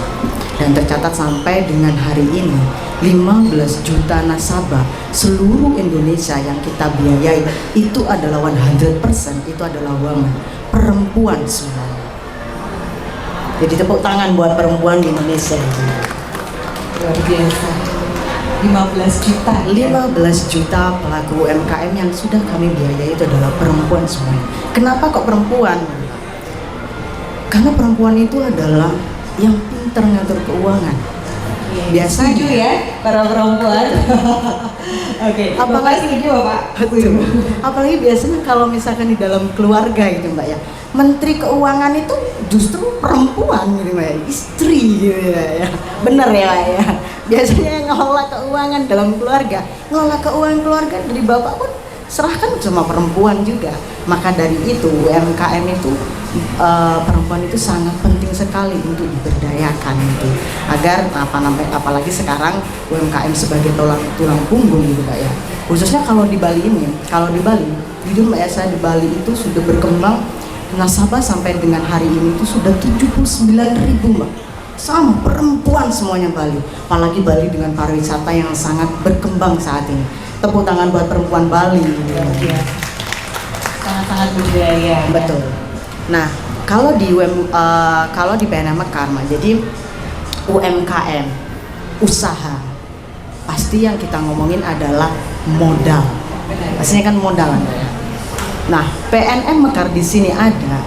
Dan tercatat sampai dengan hari ini 15 juta nasabah seluruh Indonesia yang kita biayai itu adalah 100% itu adalah woman, perempuan semua. Jadi tepuk tangan buat perempuan di Indonesia.
Luar biasa. 15 juta.
15 juta pelaku UMKM yang sudah kami biayai itu adalah perempuan semua. Kenapa kok perempuan? Karena perempuan itu adalah yang pintar ngatur keuangan. Biasanya.
Setuju ya para perempuan. Oke,
Apalagi-
setuju Bapak?
Betul. Apalagi biasanya kalau misalkan di dalam keluarga gitu Mbak ya, Menteri Keuangan itu justru perempuan gitu Mbak ya, istri gitu ya. Bener ya Mbak ya. Biasanya yang ngelola keuangan dalam keluarga, ngelola keuangan keluarga dari bapak pun serahkan sama perempuan juga. Maka dari itu UMKM itu perempuan itu sangat penting sekali untuk diberdayakan gitu. Agar apalagi sekarang UMKM sebagai tulang punggung gitu Mbak ya. Khususnya kalau di Bali ini, jujur Mbak ya, saya di Bali itu sudah berkembang nasabah sampai dengan hari ini itu sudah 79.000 Mbak. Sama perempuan semuanya Bali. Apalagi Bali dengan pariwisata yang sangat berkembang saat ini. Tepuk tangan buat perempuan Bali.
Iya. Sangat-sangat berdaya.
Betul. Nah, kalau di PNM Mekar, jadi UMKM, usaha, pasti yang kita ngomongin adalah modal. Pastinya kan modal. Nah, PNM Mekar di sini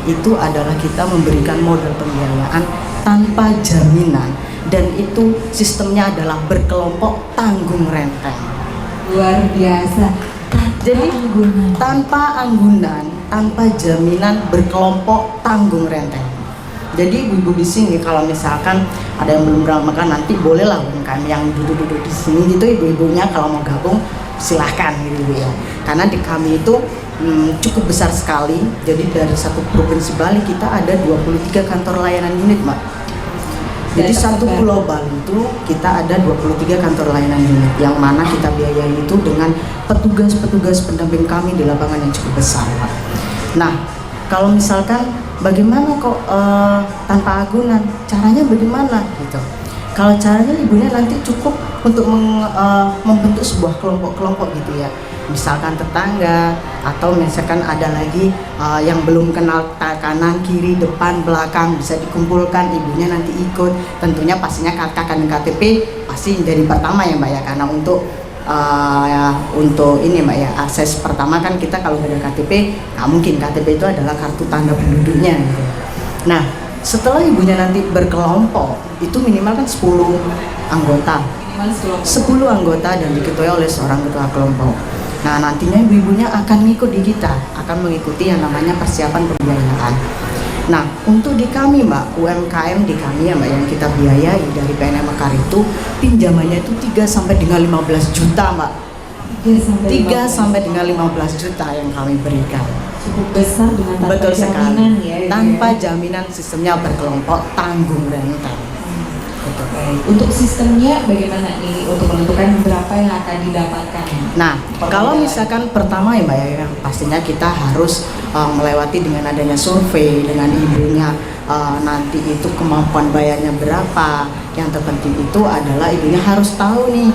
itu adalah kita memberikan modal pembiayaan tanpa jaminan, dan itu sistemnya adalah berkelompok tanggung renteng.
Luar biasa.
Jadi tanpa anggunan, tanpa jaminan, berkelompok tanggung renteng. Jadi ibu-ibu di sini kalau misalkan ada yang belum pernah makan, nanti bolehlah UMKM yang duduk-duduk di sini gitu, ibu-ibunya kalau mau gabung silahkan gitu ya. Karena di kami itu cukup besar sekali. Jadi dari satu provinsi Bali kita ada 23 kantor layanan unit Mbak. Jadi satu pulau Bali itu kita ada 23 kantor layanan unit, yang mana kita biayai itu dengan petugas-petugas pendamping kami di lapangan yang cukup besar Pak. Nah, kalau misalkan bagaimana kok tanpa agunan, caranya bagaimana gitu. Kalau caranya ibunya nanti cukup untuk membentuk sebuah kelompok-kelompok gitu ya. Misalkan tetangga, atau misalkan ada lagi yang belum kenal kanan, kiri, depan, belakang, bisa dikumpulkan, ibunya nanti ikut. Tentunya pastinya KK dan KTP pasti dari pertama ya Mbak ya, karena untuk ini Mbak ya, akses pertama kan kita kalau nggak ada KTP, nggak mungkin. KTP itu adalah kartu tanda penduduknya gitu. Nah, setelah ibunya nanti berkelompok, itu minimal kan 10 anggota. 10 anggota dan diketuai oleh seorang ketua kelompok. Nah, nantinya ibu-ibunya akan ngikut di kita, akan mengikuti yang namanya persiapan pembiayaan. Nah, untuk di kami Mbak, UMKM di kami ya Mbak, yang kita biayai dari PNM Mekar itu pinjamannya itu 3 sampai dengan 15 juta Mbak. 3 sampai dengan 15 juta yang kami berikan.
Cukup besar dengan tanpa
Betul
jaminan
sekali.
ya.
Tanpa jaminan, sistemnya berkelompok tanggung renteng.
Baik. Untuk sistemnya bagaimana nih untuk menentukan berapa yang akan didapatkan?
Nah, kalau misalkan pertama ya Mbak ya, pastinya kita harus melewati dengan adanya survei dengan ibunya, nanti itu kemampuan bayarnya berapa. Yang terpenting itu adalah ibunya harus tahu nih,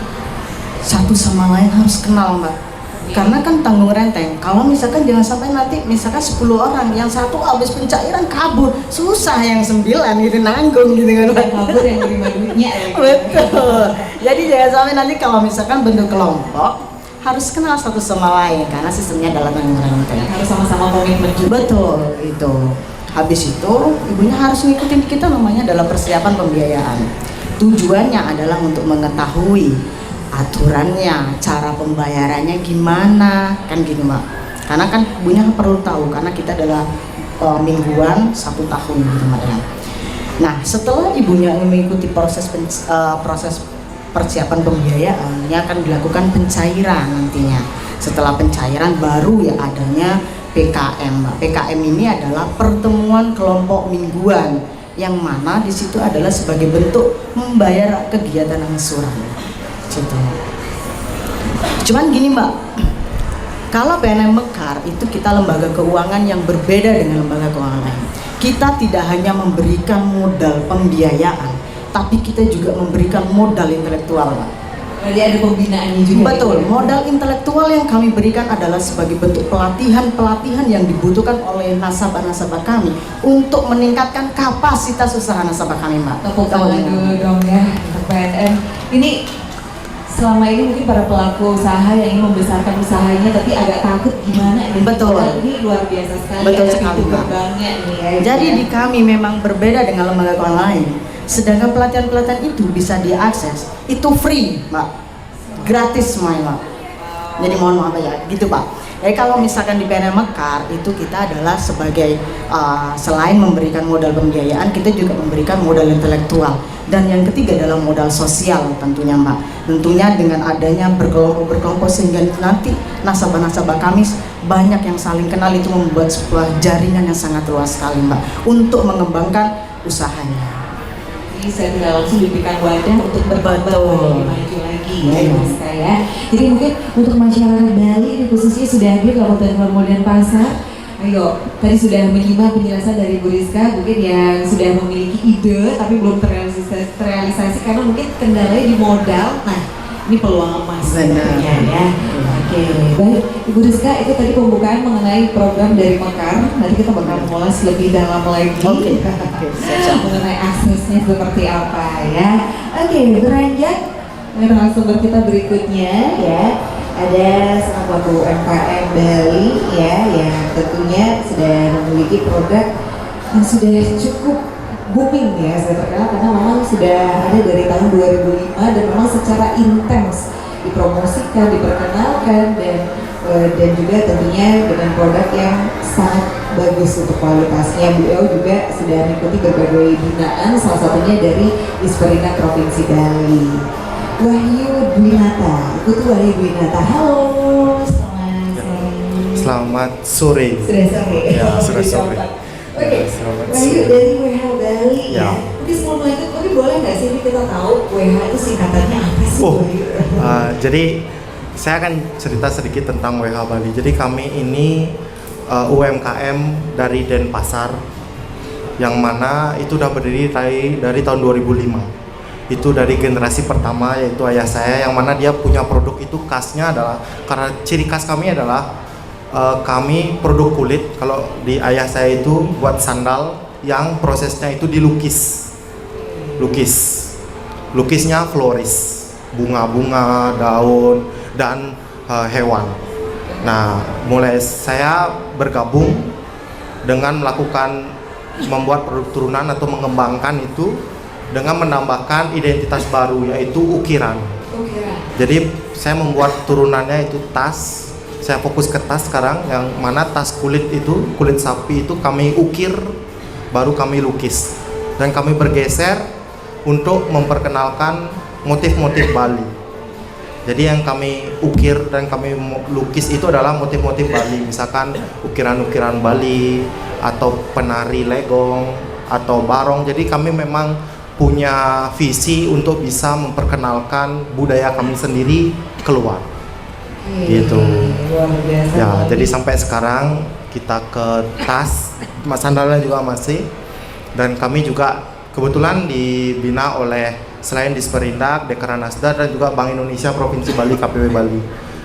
satu sama lain harus kenal Mbak. Karena kan tanggung renteng, kalau misalkan jangan sampai nanti misalkan 10 orang, yang satu habis pencairan kabur, susah yang 9 gitu nanggung gitu kan Mbak.
Kabur yang terima duitnya ya.
Betul. Jadi jangan sampai nanti kalau misalkan bentuk kelompok harus kenal satu sama lain, karena sistemnya adalah tanggung renteng.
Harus sama-sama komitmen juga.
Betul, itu. Habis itu ibunya harus ngikutin kita, namanya adalah persiapan pembiayaan. Tujuannya adalah untuk mengetahui aturannya, cara pembayarannya gimana, kan gitu Mbak. Karena kan ibunya perlu tahu, karena kita adalah mingguan 1 tahun gitu Mbak ya. Nah, setelah ibunya mengikuti proses persiapan pembiayaan, akan dilakukan pencairan nantinya. Setelah pencairan baru ya adanya PKM Mbak. PKM ini adalah pertemuan kelompok mingguan, yang mana di situ adalah sebagai bentuk membayar kegiatan angsuran. Gitu. Cuman gini Mbak, kalau PNM Mekar itu kita lembaga keuangan yang berbeda dengan lembaga keuangan lain. Kita tidak hanya memberikan modal pembiayaan, tapi kita juga memberikan modal intelektual Mbak.
Jadi ada pembinaannya juga.
Betul, modal intelektual yang kami berikan adalah sebagai bentuk pelatihan yang dibutuhkan oleh nasabah-nasabah kami untuk meningkatkan kapasitas usaha nasabah kami Mbak.
Tepuk tangan dulu dong ya untuk PNM. Ini selama ini mungkin para pelaku usaha yang ingin membesarkan usahanya tapi agak takut gimana ini.
Betul.
Ini luar biasa sekali.
Betul
ada
sekali,
pintu
Mbak.
gerbangnya nih ya.
Jadi di kami memang berbeda dengan lembaga keuangan lain.
Sedangkan pelatihan-pelatihan itu bisa diakses, itu free Mbak, gratis semuanya Mbak. Jadi mohon maaf ya, gitu Pak. Jadi kalau misalkan di PNM Mekar itu kita adalah sebagai selain memberikan modal pembiayaan, kita juga memberikan modal intelektual. Dan yang ketiga adalah modal sosial tentunya Mbak. Tentunya dengan adanya berkelompok sehingga nanti nasabah-nasabah kami banyak yang saling kenal, itu membuat sebuah jaringan yang sangat luas sekali Mbak untuk mengembangkan usahanya.
Jadi saya tidak langsung diberikan wadah untuk berkembang lebih maju lagi ya Mas ya. Jadi mungkin untuk masyarakat Bali ini khususnya sudah hadir Kabupaten Hormol dan Pasar. Ayo, tadi sudah menyimak penjelasan dari Bu Rizka, mungkin yang sudah memiliki ide tapi belum terrealisasi karena mungkin kendalanya di modal. Nah, ini peluang emas tentunya ya. Oke, baik Ibu Rizka, itu tadi pembukaan mengenai program dari Mekar. Nanti kita bakal mengulas lebih dalam lagi mengenai aksesnya seperti apa ya. Oke, beranjak narasumber kita berikutnya ya. Ada salah satu UMKM Bali ya yang tentunya sudah memiliki produk yang sudah cukup booming ya, saya terkenal karena memang sudah ada dari tahun 2005 dan memang secara intens dipromosikan, diperkenalkan dan juga tentunya dengan produk yang sangat bagus untuk kualitasnya. Beliau juga sudah mengikuti berbagai binaan, salah satunya dari Disperindak Provinsi Bali. Wahyu Dwinata, itu tuh Wahyu Dwinata. Halo,
selamat sore.
Sudah sore.
Ya, sudah sore.
Oke,
Selamat
Wahyu
sore.
dari WH Bali ya.
Ya.
Mungkin sebelum lanjut, tapi boleh nggak sih kita tahu WH itu singkatannya apa sih?
Oh,
Wahyu?
jadi saya akan cerita sedikit tentang WH Bali. Jadi kami ini UMKM dari Denpasar, yang mana itu udah berdiri dari tahun 2005. Itu dari generasi pertama yaitu ayah saya, yang mana dia punya produk itu khasnya adalah, karena ciri khas kami adalah kami produk kulit. Kalau di ayah saya itu buat sandal yang prosesnya itu lukisnya floris, bunga-bunga, daun dan hewan. Nah, mulai saya bergabung dengan membuat produk turunan atau mengembangkan itu dengan menambahkan identitas baru yaitu ukiran. Jadi saya membuat turunannya itu tas. Saya fokus ke tas sekarang, yang mana tas kulit sapi itu kami ukir, baru kami lukis. Dan kami bergeser untuk memperkenalkan motif-motif Bali. Jadi yang kami ukir dan kami lukis itu adalah motif-motif Bali, misalkan ukiran-ukiran Bali atau penari legong atau barong. Jadi kami memang punya visi untuk bisa memperkenalkan budaya kami sendiri keluar. Gitu.
Luar biasa.
Ya, jadi sampai sekarang kita ke tas, sandalnya juga masih. Dan kami juga kebetulan dibina oleh selain Disperindak, Dekranasda dan juga Bank Indonesia Provinsi Bali, KPW Bali.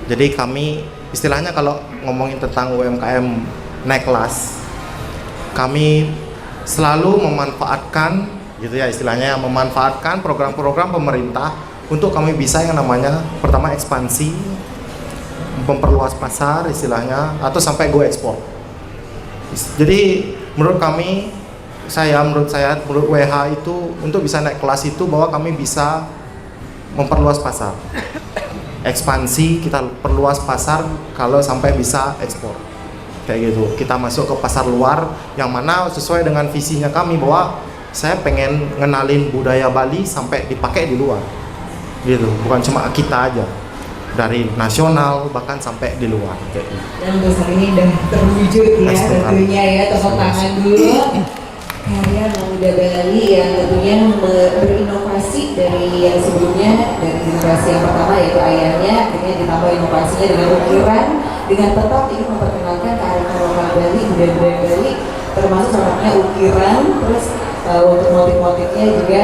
Jadi kami istilahnya kalau ngomongin tentang UMKM naik kelas, kami selalu memanfaatkan gitu ya, istilahnya memanfaatkan program-program pemerintah untuk kami bisa yang namanya pertama ekspansi, memperluas pasar istilahnya, atau sampai go ekspor. Jadi menurut WH itu untuk bisa naik kelas itu bahwa kami bisa memperluas pasar, ekspansi, kita perluas pasar kalau sampai bisa ekspor kayak gitu. Kita masuk ke pasar luar yang mana sesuai dengan visinya kami bahwa saya pengen ngenalin budaya Bali sampai dipakai di luar gitu, bukan cuma kita aja, dari nasional bahkan sampai di luar kayak gitu.
Dan untuk saat ini udah terwujud ya tentunya ya, tepuk tangan dulu. Karya Pemuda Bali yang tentunya berinovasi dari yang sebelumnya, dari generasi yang pertama yaitu ayahnya, akhirnya ditambah inovasinya dengan ukiran, dengan tetap ingin memperkenalkan kearifan lokal Bali, budaya Bali, termasuk salah ukiran, terus untuk motif-motifnya juga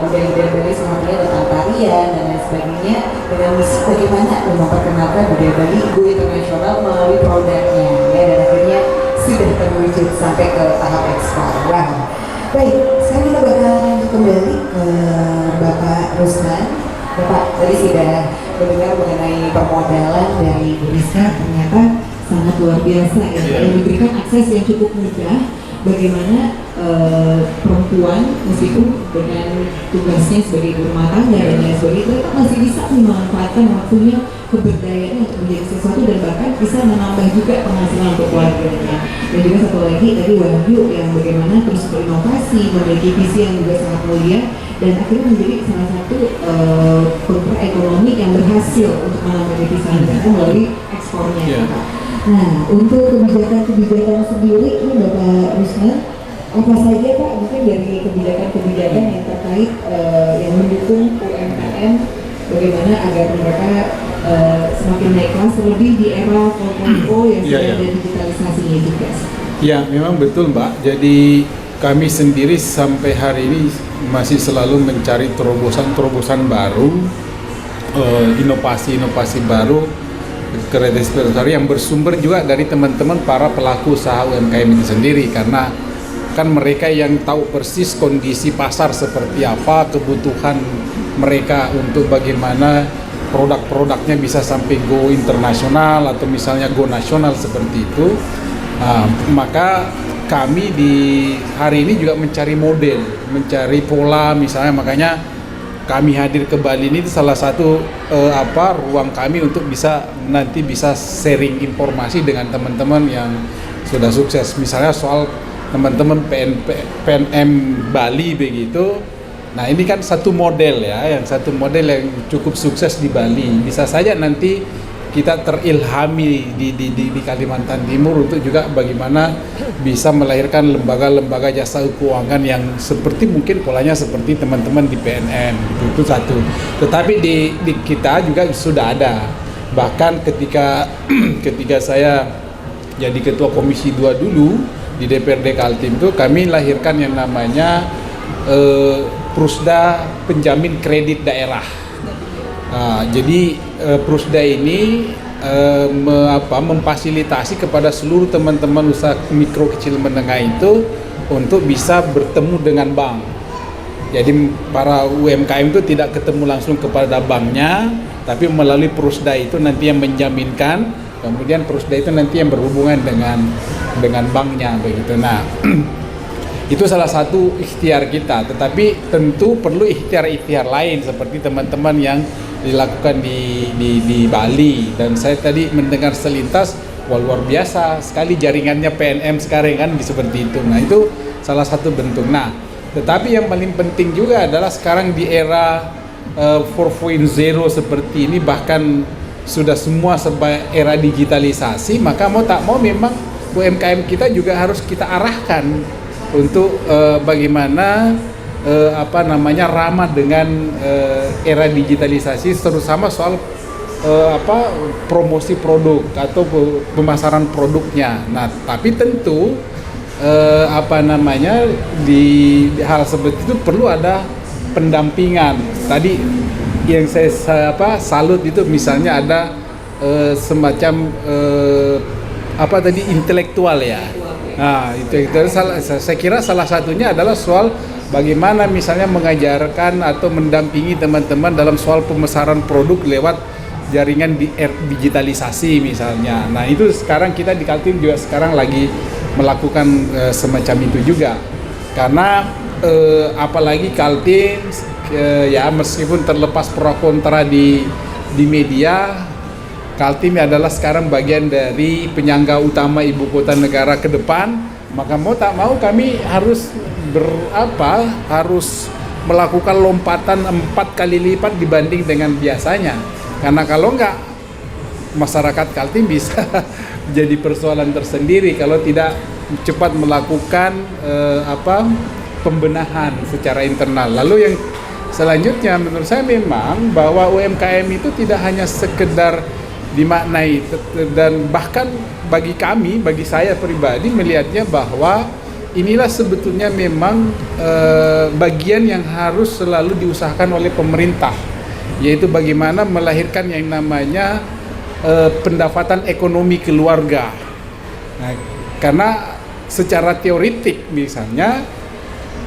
budaya-budaya Bali semuanya tentang tarian dan lain sebagainya, dengan misi bagaimana memperkenalkan budaya Bali go internasional melalui produknya ya, dan akhirnya sudah terwujud sampai ke tahap ekspor. Wow. Baik, sekarang kita bakal lanjut kembali ke Bapak Ruslan. Bapak tadi sudah mendengar mengenai permodalan dari Bu Rizka, ternyata sangat luar biasa ya, yang diberikan akses yang cukup mudah bagaimana perempuan meskipun dengan tugasnya sebagai ibu rumah tangga dan lain sebagainya mereka masih bisa memanfaatkan waktunya keberdayaannya untuk menjadi sesuatu dan bahkan bisa menambah juga penghasilan untuk keluarganya. Dan juga satu lagi tadi Wahyu yang bagaimana terus berinovasi, memiliki visi yang juga sangat mulia dan akhirnya menjadi salah satu pengusaha ekonomi yang berhasil untuk menambah devisa negara melalui ekspornya. Nah, untuk kebijakan-kebijakan sendiri ini Bapak Rusman, apa saja Pak mungkin dari kebijakan-kebijakan yang terkait yang mendukung UMKM bagaimana agar mereka semakin naik kelas terlebih di era 4.0 yang sudah ada digitalisasinya juga.
Ya, memang betul Mbak. Jadi kami sendiri sampai hari ini masih selalu mencari terobosan-terobosan baru, inovasi-inovasi baru, kreativitas baru yang bersumber juga dari teman-teman para pelaku usaha UMKM itu sendiri, karena kan mereka yang tahu persis kondisi pasar seperti apa, kebutuhan mereka untuk bagaimana produk-produknya bisa sampai go internasional atau misalnya go nasional seperti itu. Maka kami di hari ini juga mencari model, mencari pola misalnya, makanya kami hadir ke Bali ini salah satu ruang kami untuk nanti bisa sharing informasi dengan teman-teman yang sudah sukses. Misalnya soal teman-teman PNM Bali begitu. Nah, ini kan satu model ya, yang cukup sukses di Bali. Bisa saja nanti kita terilhami di Kalimantan Timur untuk juga bagaimana bisa melahirkan lembaga-lembaga jasa keuangan yang seperti mungkin polanya seperti teman-teman di PNM. Itu satu. Tetapi di kita juga sudah ada. Bahkan ketika saya jadi ketua Komisi 2 dulu di DPRD Kaltim itu kami lahirkan yang namanya Prusda Penjamin Kredit Daerah. Jadi Prusda ini memfasilitasi kepada seluruh teman-teman usaha mikro kecil menengah itu untuk bisa bertemu dengan bank. Jadi para UMKM itu tidak ketemu langsung kepada banknya, tapi melalui Prusda itu nanti yang menjaminkan, kemudian Prusda itu nanti yang berhubungan dengan banknya begitu. Nah, itu salah satu ikhtiar kita, tetapi tentu perlu ikhtiar-ikhtiar lain seperti teman-teman yang dilakukan di Bali. Dan saya tadi mendengar selintas, wah luar biasa sekali jaringannya PNM sekarang kan seperti itu. Nah, itu salah satu bentuk. Nah, tetapi yang paling penting juga adalah sekarang di era 4.0 seperti ini, bahkan sudah semua era digitalisasi, maka mau tak mau memang UMKM kita juga harus kita arahkan untuk bagaimana ramah dengan era digitalisasi, terutama soal promosi produk atau pemasaran produknya. Nah, tapi tentu di hal seperti itu perlu ada pendampingan. Tadi yang saya salut itu misalnya ada semacam intelektual ya. Nah, itu saya kira salah satunya adalah soal bagaimana misalnya mengajarkan atau mendampingi teman-teman dalam soal pemasaran produk lewat jaringan digitalisasi misalnya. Nah, itu sekarang kita di Kaltim juga sekarang lagi melakukan semacam itu juga. Karena apalagi Kaltim ya meskipun terlepas pro kontra di media, Kaltim adalah sekarang bagian dari penyangga utama ibu kota negara ke depan, maka mau tak mau kami harus melakukan lompatan 4 kali lipat dibanding dengan biasanya. Karena kalau enggak, masyarakat Kaltim bisa jadi persoalan tersendiri kalau tidak cepat melakukan pembenahan secara internal. Lalu yang selanjutnya menurut saya memang bahwa UMKM itu tidak hanya sekedar dimaknai, dan bahkan bagi saya pribadi melihatnya bahwa inilah sebetulnya memang bagian yang harus selalu diusahakan oleh pemerintah, yaitu bagaimana melahirkan yang namanya pendapatan ekonomi keluarga. Nah, karena secara teoritik misalnya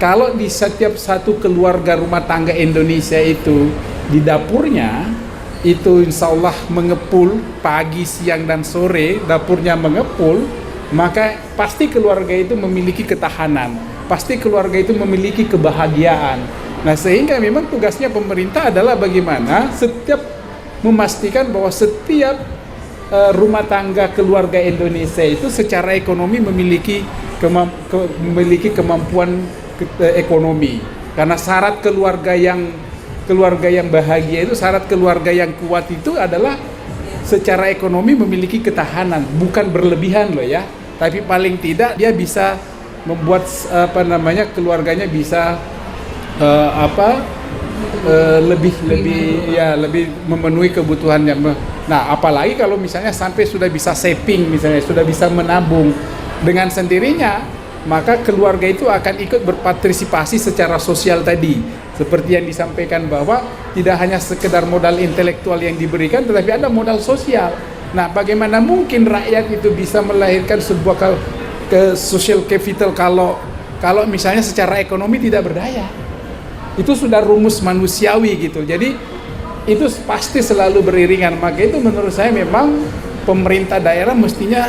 kalau di setiap satu keluarga rumah tangga Indonesia itu di dapurnya itu insya Allah mengepul pagi, siang, dan sore, dapurnya mengepul, maka pasti keluarga itu memiliki ketahanan, pasti keluarga itu memiliki kebahagiaan. Nah, sehingga memang tugasnya pemerintah adalah bagaimana setiap memastikan bahwa setiap rumah tangga keluarga Indonesia itu secara ekonomi memiliki kemampuan ekonomi. Karena syarat keluarga yang bahagia itu, syarat keluarga yang kuat itu adalah secara ekonomi memiliki ketahanan, bukan berlebihan loh ya, tapi paling tidak dia bisa membuat keluarganya bisa lebih memenuhi kebutuhannya. Nah, apalagi kalau misalnya sampai sudah bisa saving, misalnya sudah bisa menabung dengan sendirinya, maka keluarga itu akan ikut berpartisipasi secara sosial tadi. Seperti yang disampaikan bahwa tidak hanya sekedar modal intelektual yang diberikan, tetapi ada modal sosial. Nah, bagaimana mungkin rakyat itu bisa melahirkan sebuah social capital kalau misalnya secara ekonomi tidak berdaya? Itu sudah rumus manusiawi gitu. Jadi itu pasti selalu beriringan. Maka itu menurut saya memang pemerintah daerah mestinya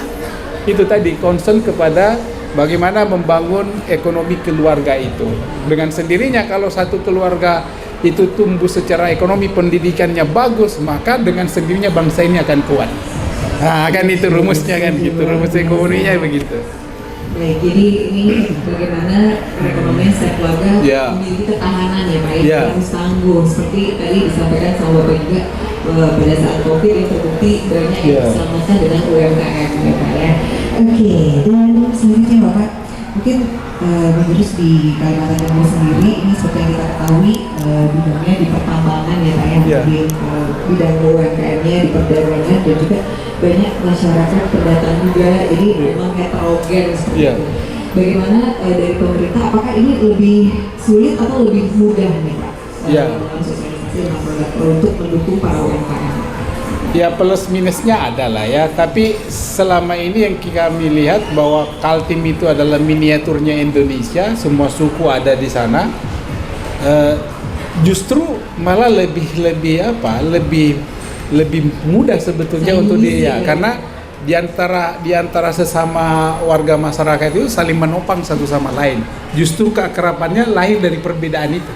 itu tadi concern kepada bagaimana membangun ekonomi keluarga itu. Dengan sendirinya kalau satu keluarga itu tumbuh secara ekonomi, pendidikannya bagus, maka dengan sendirinya bangsa ini akan kuat. Nah, kan itu rumusnya kan gitu, rumus ekonominya begitu.
Baik, jadi ini bagaimana perekonomian setiap keluarga memiliki ketahanan ya Pak, yang harus tangguh. Seperti tadi disampaikan sama Bapak juga pada saat COVID yang terbukti banyak yang diselamatkan dengan UMKM ya Pak ya. Oke, dan selanjutnya Bapak, mungkin menurut di Kalimantan Timur sendiri ini seperti yang kita ketahui bidangnya di pertambangan ya Pak ya, di bidang UMKM-nya, di perdagangan, dan juga banyak masyarakat pendatang juga, jadi memang heterogen seperti itu. Bagaimana dari pemerintah, apakah ini lebih sulit atau lebih mudah nih Pak dalam sosialisasi dengan produk untuk mendukung para UMKM?
Ya, plus minusnya ada lah ya, tapi selama ini yang kami lihat bahwa Kaltim itu adalah miniaturnya Indonesia, semua suku ada di sana. Justru malah lebih mudah sebetulnya untuk dia, karena di antara sesama warga masyarakat itu saling menopang satu sama lain. Justru keakrabannya lahir dari perbedaan itu.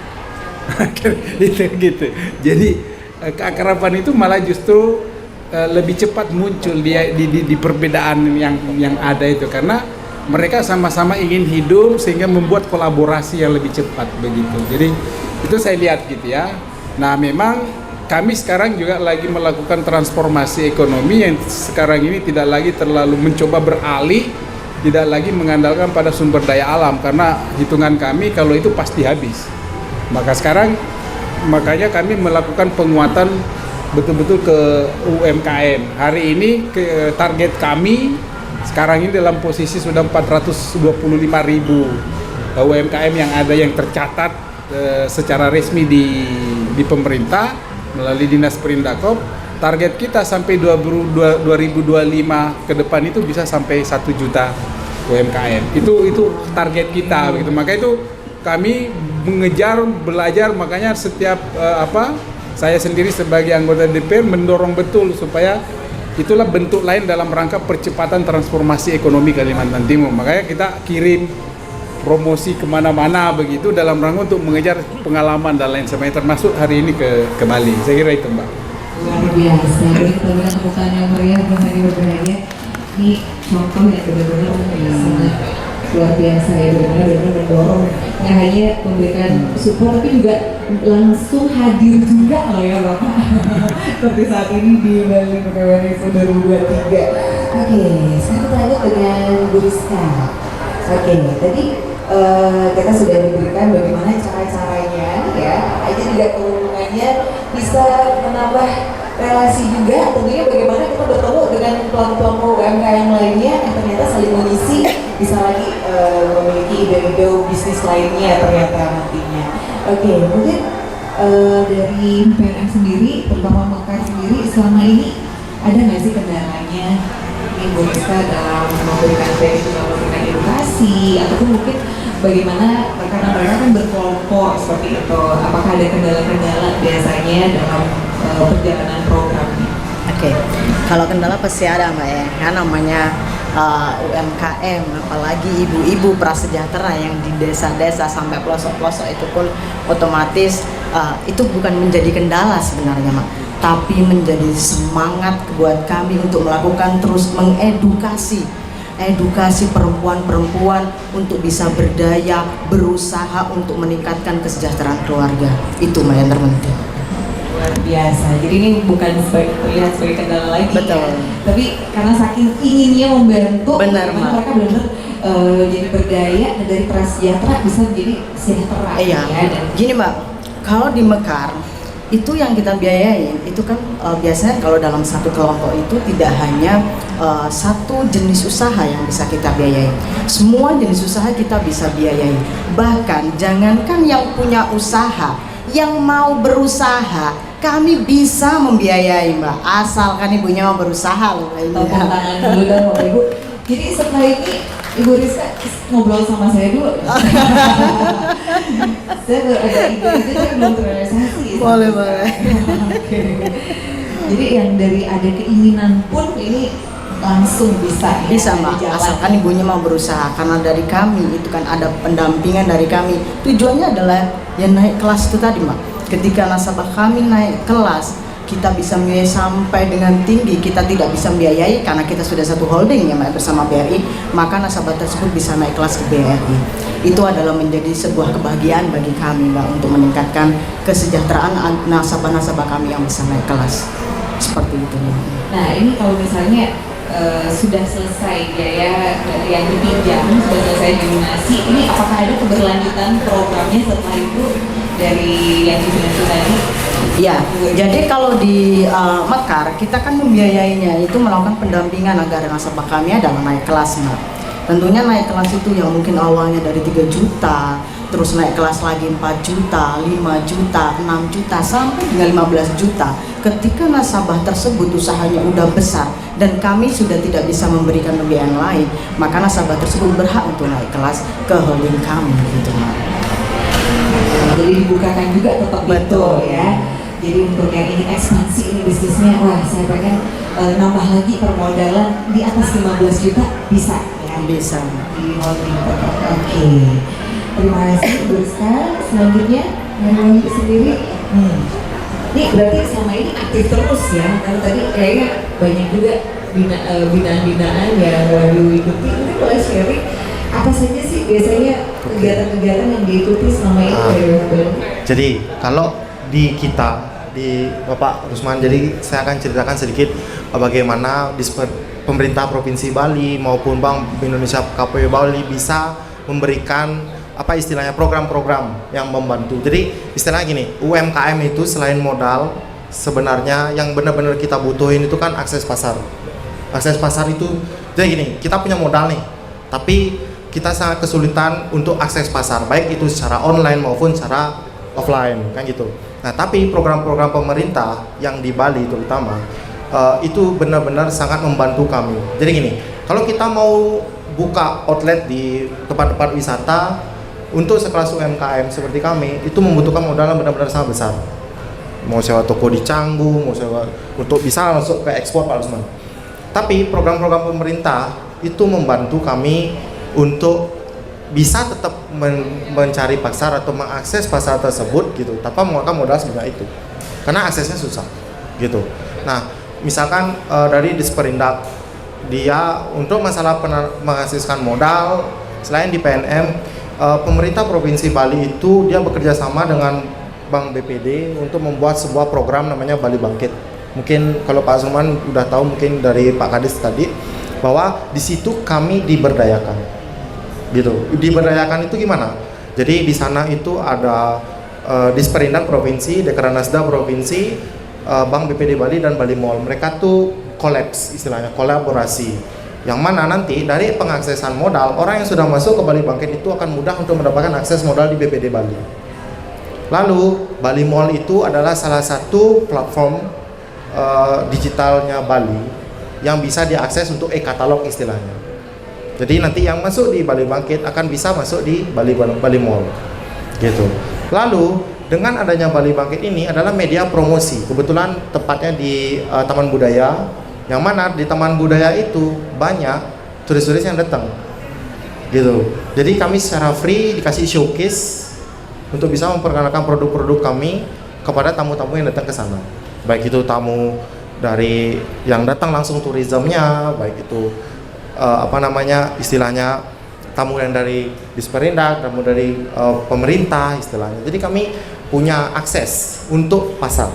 gitu. Jadi keakraban itu malah justru lebih cepat muncul di perbedaan yang ada itu, karena mereka sama-sama ingin hidup sehingga membuat kolaborasi yang lebih cepat begitu. Jadi itu saya lihat gitu ya. Nah, memang kami sekarang juga lagi melakukan transformasi ekonomi yang sekarang ini tidak lagi terlalu mencoba beralih, tidak lagi mengandalkan pada sumber daya alam, karena hitungan kami kalau itu pasti habis. Makanya kami melakukan penguatan betul-betul ke UMKM. Hari ini target kami sekarang ini dalam posisi sudah 425.000 UMKM yang ada yang tercatat secara resmi di pemerintah melalui Dinas Perindakop. Target kita sampai 2025 ke depan itu bisa sampai 1 juta UMKM. Itu target kita begitu. Maka itu kami mengejar, belajar, makanya setiap saya sendiri sebagai anggota DPR mendorong betul supaya itulah bentuk lain dalam rangka percepatan transformasi ekonomi Kalimantan Timur. Makanya kita kirim promosi kemana-mana begitu dalam rangka untuk mengejar pengalaman dan lain sebagainya, termasuk hari ini ke Bali. Saya kira itu Mbak.
Luar biasa, kita berikan tepuk tangan yang meriah buat hari berbahagia. Ini contoh yang benar-benar sangat luar biasa ya, benar-benar mendorong, nggak hanya memberikan support tapi juga langsung hadir juga loh ya Bapak seperti saat ini di Bali PKWN Expo 2023. Oke, sekarang kita lanjut dengan Bu Rizka. Oke, tadi kita sudah diberikan bagaimana cara-caranya ya, aja juga keuntungannya bisa menambah relasi juga, tentunya bagaimana kita bertemu dengan pelaku-pelaku UMKM lainnya yang ternyata saling mengisi, bisa lagi memiliki ide-ide bisnis lainnya ternyata nantinya. Oke, mungkin dari PNM sendiri, terutama Mekar sendiri, selama ini ada nggak sih kendalanya Bu Rizka dalam memberikan memberikan edukasi, ataupun mungkin bagaimana karena mereka kan berkelompok seperti itu, apakah ada kendala-kendala biasanya dalam perjalanan programnya?
Oke, kalau kendala pasti ada Mbak ya, kan namanya UMKM, apalagi ibu-ibu prasejahtera yang di desa-desa sampai pelosok-pelosok itu pun otomatis itu bukan menjadi kendala sebenarnya, Mak, tapi menjadi semangat buat kami untuk melakukan terus mengedukasi perempuan-perempuan untuk bisa berdaya, berusaha untuk meningkatkan kesejahteraan keluarga. Itu yang terpenting.
Luar biasa. Jadi ini bukan terlihat sebagai kendala lagi.
Betul.
Ya. Tapi karena saking inginnya membantu,
Benar,
karena
Mak.
mereka benar-benar jadi berdaya dan dari prasejahtera bisa menjadi sejahtera.
Iya.
Ya, dan
Gini, Mbak, kalau di Mekar itu yang kita biayain itu kan biasanya kalau dalam satu kelompok itu tidak hanya satu jenis usaha yang bisa kita biayain, semua jenis usaha kita bisa biayain. Bahkan jangankan yang punya usaha, yang mau berusaha kami bisa membiayai, Mbak, asalkan ibunya mau berusaha loh.
tepuk tangan dulu dan Bapak Ibu. Jadi setelah ini Ibu Rizka ngobrol sama saya dulu. Saya baru ada ide-ide tapi belum terrealisasi.
Boleh.
Oke. Jadi yang dari ada keinginan pun ini langsung bisa ya,
Bisa, Mbak,
dijalankan.
asalkan ibunya mau berusaha. Karena dari kami itu kan ada pendampingan dari kami. Tujuannya adalah ya naik kelas itu tadi, Mbak. Ketika nasabah kami naik kelas, kita bisa membiayai sampai dengan tinggi. Kita tidak bisa membiayai karena kita sudah satu holding ya, Mbak, bersama BRI, maka nasabah tersebut bisa naik kelas ke BRI. Itu adalah menjadi sebuah kebahagiaan bagi kami, Mbak, untuk meningkatkan kesejahteraan nasabah-nasabah kami yang bisa naik kelas. Seperti itu, Mbak.
Nah ini kalau misalnya sudah selesai biaya dari yang dipinjam, sudah selesai dilunasi, ini apakah ada keberlanjutan programnya setelah itu dari yang dilunasi tadi?
Ya, jadi kalau di Mekar kita kan membiayainya itu melakukan pendampingan agar nasabah kami adalah naik kelas, Mbak. Tentunya naik kelas itu yang mungkin awalnya dari 3 juta, terus naik kelas lagi 4 juta, 5 juta, 6 juta, sampai dengan 15 juta. Ketika nasabah tersebut usahanya udah besar dan kami sudah tidak bisa memberikan pembiayaan lain, maka nasabah tersebut berhak untuk naik kelas ke holding kami gitu, Mbak.
Jadi dibukakan juga tetap betul ya. Jadi untuk yang ini ekspansi ini bisnisnya, wah saya pengen nambah lagi permodalan di atas 15 juta bisa ya.
Bisa.
Di holding. Oke. Terima kasih Bu Rizka. Selanjutnya yang itu sendiri. Ini berarti selama ini aktif terus ya. Karena tadi kayaknya banyak juga binaan-binaan yang diikuti. Mungkin boleh sharing apa saja sih biasanya kegiatan-kegiatan yang diikuti selama ini dari Bapak?
Jadi kalau di kita, di Bapak Rusman, jadi saya akan ceritakan sedikit bagaimana pemerintah Provinsi Bali maupun Bank Indonesia KPU Bali bisa memberikan apa istilahnya program-program yang membantu. Jadi istilahnya gini, UMKM itu selain modal, sebenarnya yang benar-benar kita butuhin itu kan akses pasar. Akses pasar itu, jadi gini, kita punya modal nih, tapi kita sangat kesulitan untuk akses pasar, baik itu secara online maupun secara offline, kan gitu. Nah, tapi program-program pemerintah yang di Bali terutama itu benar-benar sangat membantu kami. Jadi gini, kalau kita mau buka outlet di tempat-tempat wisata untuk sekelas UMKM seperti kami, itu membutuhkan modal yang benar-benar sangat besar. Mau sewa toko di Canggu, mau sewa untuk bisa masuk ke ekspor, Pak Usman. Tapi program-program pemerintah itu membantu kami untuk bisa tetap mencari pasar atau mengakses pasar tersebut gitu, tanpa mengeluarkan modal sebanyak itu, karena aksesnya susah gitu. Nah, misalkan dari Disperindak, dia untuk masalah menghasilkan modal, selain di PNM, pemerintah Provinsi Bali itu dia bekerja sama dengan Bank BPD untuk membuat sebuah program namanya Bali Bangkit. Mungkin kalau Pak Zulman udah tahu, mungkin dari Pak Kadis tadi, bahwa di situ kami diberdayakan. Gitu. Diberdayakan itu gimana? Jadi di sana itu ada Disperindak Provinsi, Dekranasda Provinsi, Bank BPD Bali dan Bali Mall. Mereka tuh kolaps, istilahnya kolaborasi. Yang mana nanti dari pengaksesan modal, orang yang sudah masuk ke Bali Bangkit itu akan mudah untuk mendapatkan akses modal di BPD Bali. Lalu Bali Mall itu adalah salah satu platform digitalnya Bali yang bisa diakses untuk e-katalog istilahnya. Jadi nanti yang masuk di Bali Bangkit akan bisa masuk di Bali Mall, gitu. Lalu dengan adanya Bali Bangkit ini adalah media promosi. Kebetulan tepatnya di Taman Budaya, yang mana di Taman Budaya itu banyak turis-turis yang datang gitu. Jadi kami secara free dikasih showcase untuk bisa memperkenalkan produk-produk kami kepada tamu-tamu yang datang ke sana. Baik itu tamu dari yang datang langsung turismenya, baik itu istilahnya tamu yang dari Disperindak, tamu dari pemerintah istilahnya. Jadi kami punya akses untuk pasar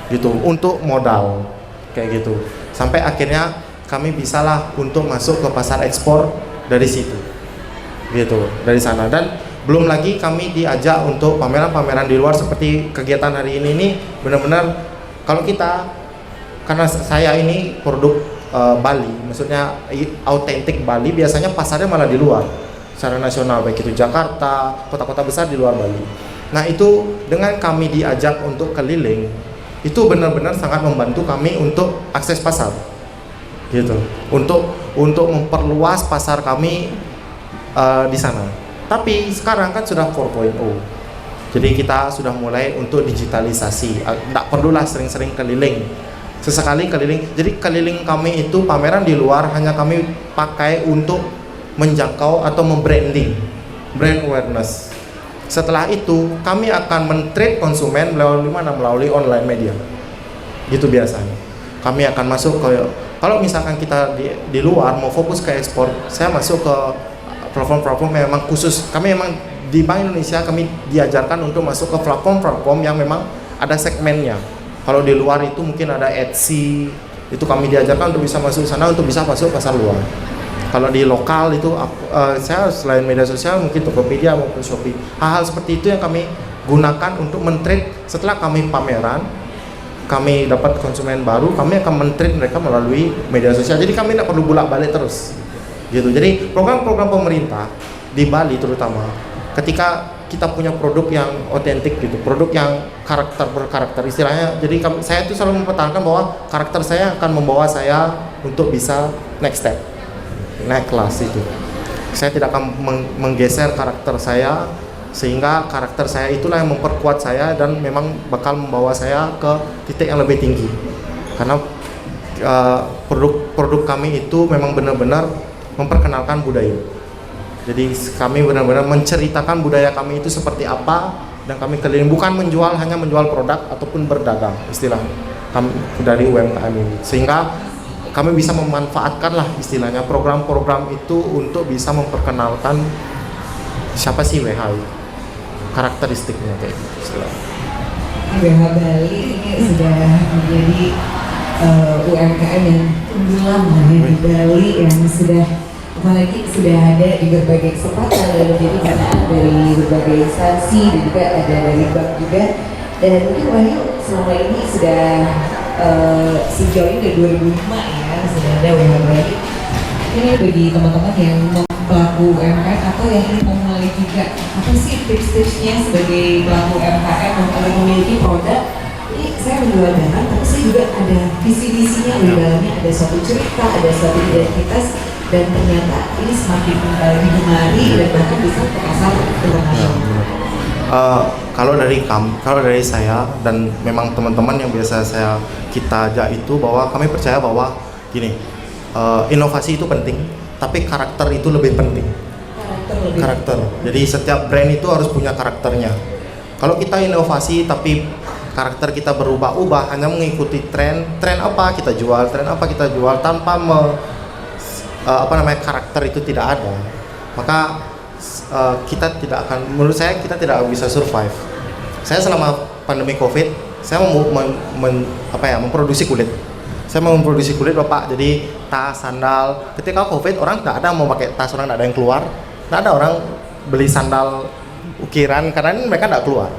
gitu, untuk modal kayak gitu. Sampai akhirnya kami bisalah untuk masuk ke pasar ekspor dari situ. Gitu, dari sana. Dan belum lagi kami diajak untuk pameran-pameran di luar seperti kegiatan hari ini nih, benar-benar kalau kita, karena saya ini produk Bali, maksudnya autentik Bali, biasanya pasarnya malah di luar secara nasional, baik itu Jakarta, kota-kota besar di luar Bali. Nah itu dengan kami diajak untuk keliling, itu benar-benar sangat membantu kami untuk akses pasar gitu, untuk memperluas pasar kami di sana. Tapi sekarang kan sudah 4.0, jadi kita sudah mulai untuk digitalisasi. Tidak perlulah sering-sering keliling, sesekali keliling. Jadi keliling kami itu pameran di luar hanya kami pakai untuk menjangkau atau membranding, brand awareness. Setelah itu kami akan men-trade konsumen melalui mana? Melalui online media. Gitu biasanya. Kami akan masuk ke, kalau misalkan kita di luar mau fokus ke ekspor, saya masuk ke platform-platform yang memang khusus. Kami memang di Bank Indonesia kami diajarkan untuk masuk ke platform-platform yang memang ada segmennya. Kalau di luar itu mungkin ada Etsy, itu kami diajarkan untuk bisa masuk sana, untuk bisa masuk pasar luar. Kalau di lokal itu saya selain media sosial mungkin Tokopedia maupun Shopee. Hal-hal seperti itu yang kami gunakan untuk men-trade. Setelah kami pameran, kami dapat konsumen baru, kami akan men-trade mereka melalui media sosial. Jadi kami tidak perlu bolak-balik terus. Gitu. Jadi program-program pemerintah di Bali terutama, ketika kita punya produk yang otentik gitu, produk yang karakter berkarakter istilahnya. Jadi saya itu selalu mempertahankan bahwa karakter saya akan membawa saya untuk bisa next step, naik kelas itu. Saya tidak akan menggeser karakter saya, sehingga karakter saya itulah yang memperkuat saya dan memang bakal membawa saya ke titik yang lebih tinggi. Karena produk kami itu memang benar-benar memperkenalkan budaya. Jadi kami benar-benar menceritakan budaya kami itu seperti apa, dan kami keliling, bukan hanya menjual produk ataupun berdagang istilah kami dari UMKM ini, sehingga kami bisa memanfaatkan lah istilahnya program-program itu untuk bisa memperkenalkan siapa sih WH, karakteristiknya kayak gitu istilahnya.
WH Bali ini sudah menjadi UMKM yang unggulan di Bali, yang sudah apalagi sudah ada di berbagai kesempatan dan menjadi binaan dari berbagai instansi, dan juga ada dari bank juga. Dan mungkin Wahyu selama ini sudah sejauh ini dari 2005 ya sudah ada WH Bali. Ini bagi teman-teman yang pelaku UMKM atau yang ingin memulai juga, apa sih tips-tipsnya sebagai pelaku UMKM yang memiliki produk? Ini saya menjual barang, tapi saya juga ada visi-visinya di dalamnya, ada suatu cerita, ada suatu identitas, dan ternyata ini semakin digemari dan bahkan bisa ke pasar internasional.
Kalau dari saya dan memang teman-teman yang biasa kita ajak itu, bahwa kami percaya bahwa gini, inovasi itu penting, tapi karakter itu lebih penting. Karakter. Jadi setiap brand itu harus punya karakternya. Kalau kita inovasi tapi karakter kita berubah-ubah, hanya mengikuti tren apa kita jual, tanpa karakter itu tidak ada, maka kita tidak akan, menurut saya kita tidak bisa survive. Saya selama pandemi COVID, saya memproduksi kulit. Saya mau memproduksi kulit Bapak, jadi tas, sandal. Ketika COVID, orang tidak ada mau pakai tas, orang tidak ada yang keluar, tidak ada orang beli sandal ukiran karena mereka tidak keluar.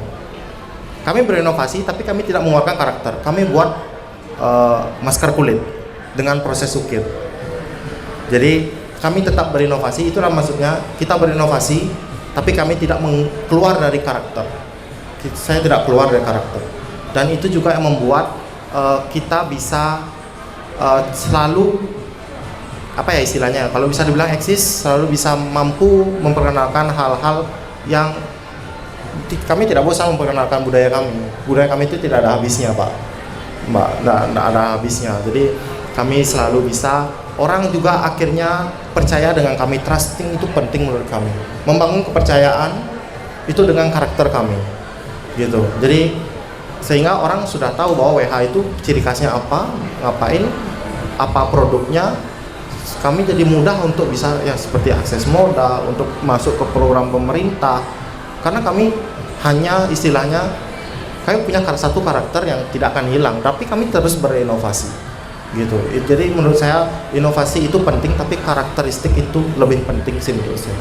Kami berinovasi, tapi kami tidak mengeluarkan karakter. Kami buat masker kulit dengan proses ukir. Jadi kami tetap berinovasi, itulah maksudnya kita berinovasi, tapi kami tidak keluar dari karakter. Saya tidak keluar dari karakter. Dan itu juga yang membuat kita bisa selalu istilahnya, kalau bisa dibilang eksis, selalu bisa mampu memperkenalkan hal-hal yang kami tidak bosan memperkenalkan budaya kami. Budaya kami itu tidak ada habisnya, Pak. Mbak, tidak ada habisnya. Jadi kami selalu bisa, orang juga akhirnya percaya dengan kami, trusting itu penting menurut kami. Membangun kepercayaan itu dengan karakter kami, gitu. Jadi sehingga orang sudah tahu bahwa WH itu ciri khasnya apa, ngapain, apa produknya. Kami jadi mudah untuk bisa ya seperti akses modal, untuk masuk ke program pemerintah. Karena kami hanya istilahnya kami punya satu karakter yang tidak akan hilang, tapi kami terus berinovasi, gitu. Jadi menurut saya inovasi itu penting, tapi karakteristik itu lebih penting sih menurut saya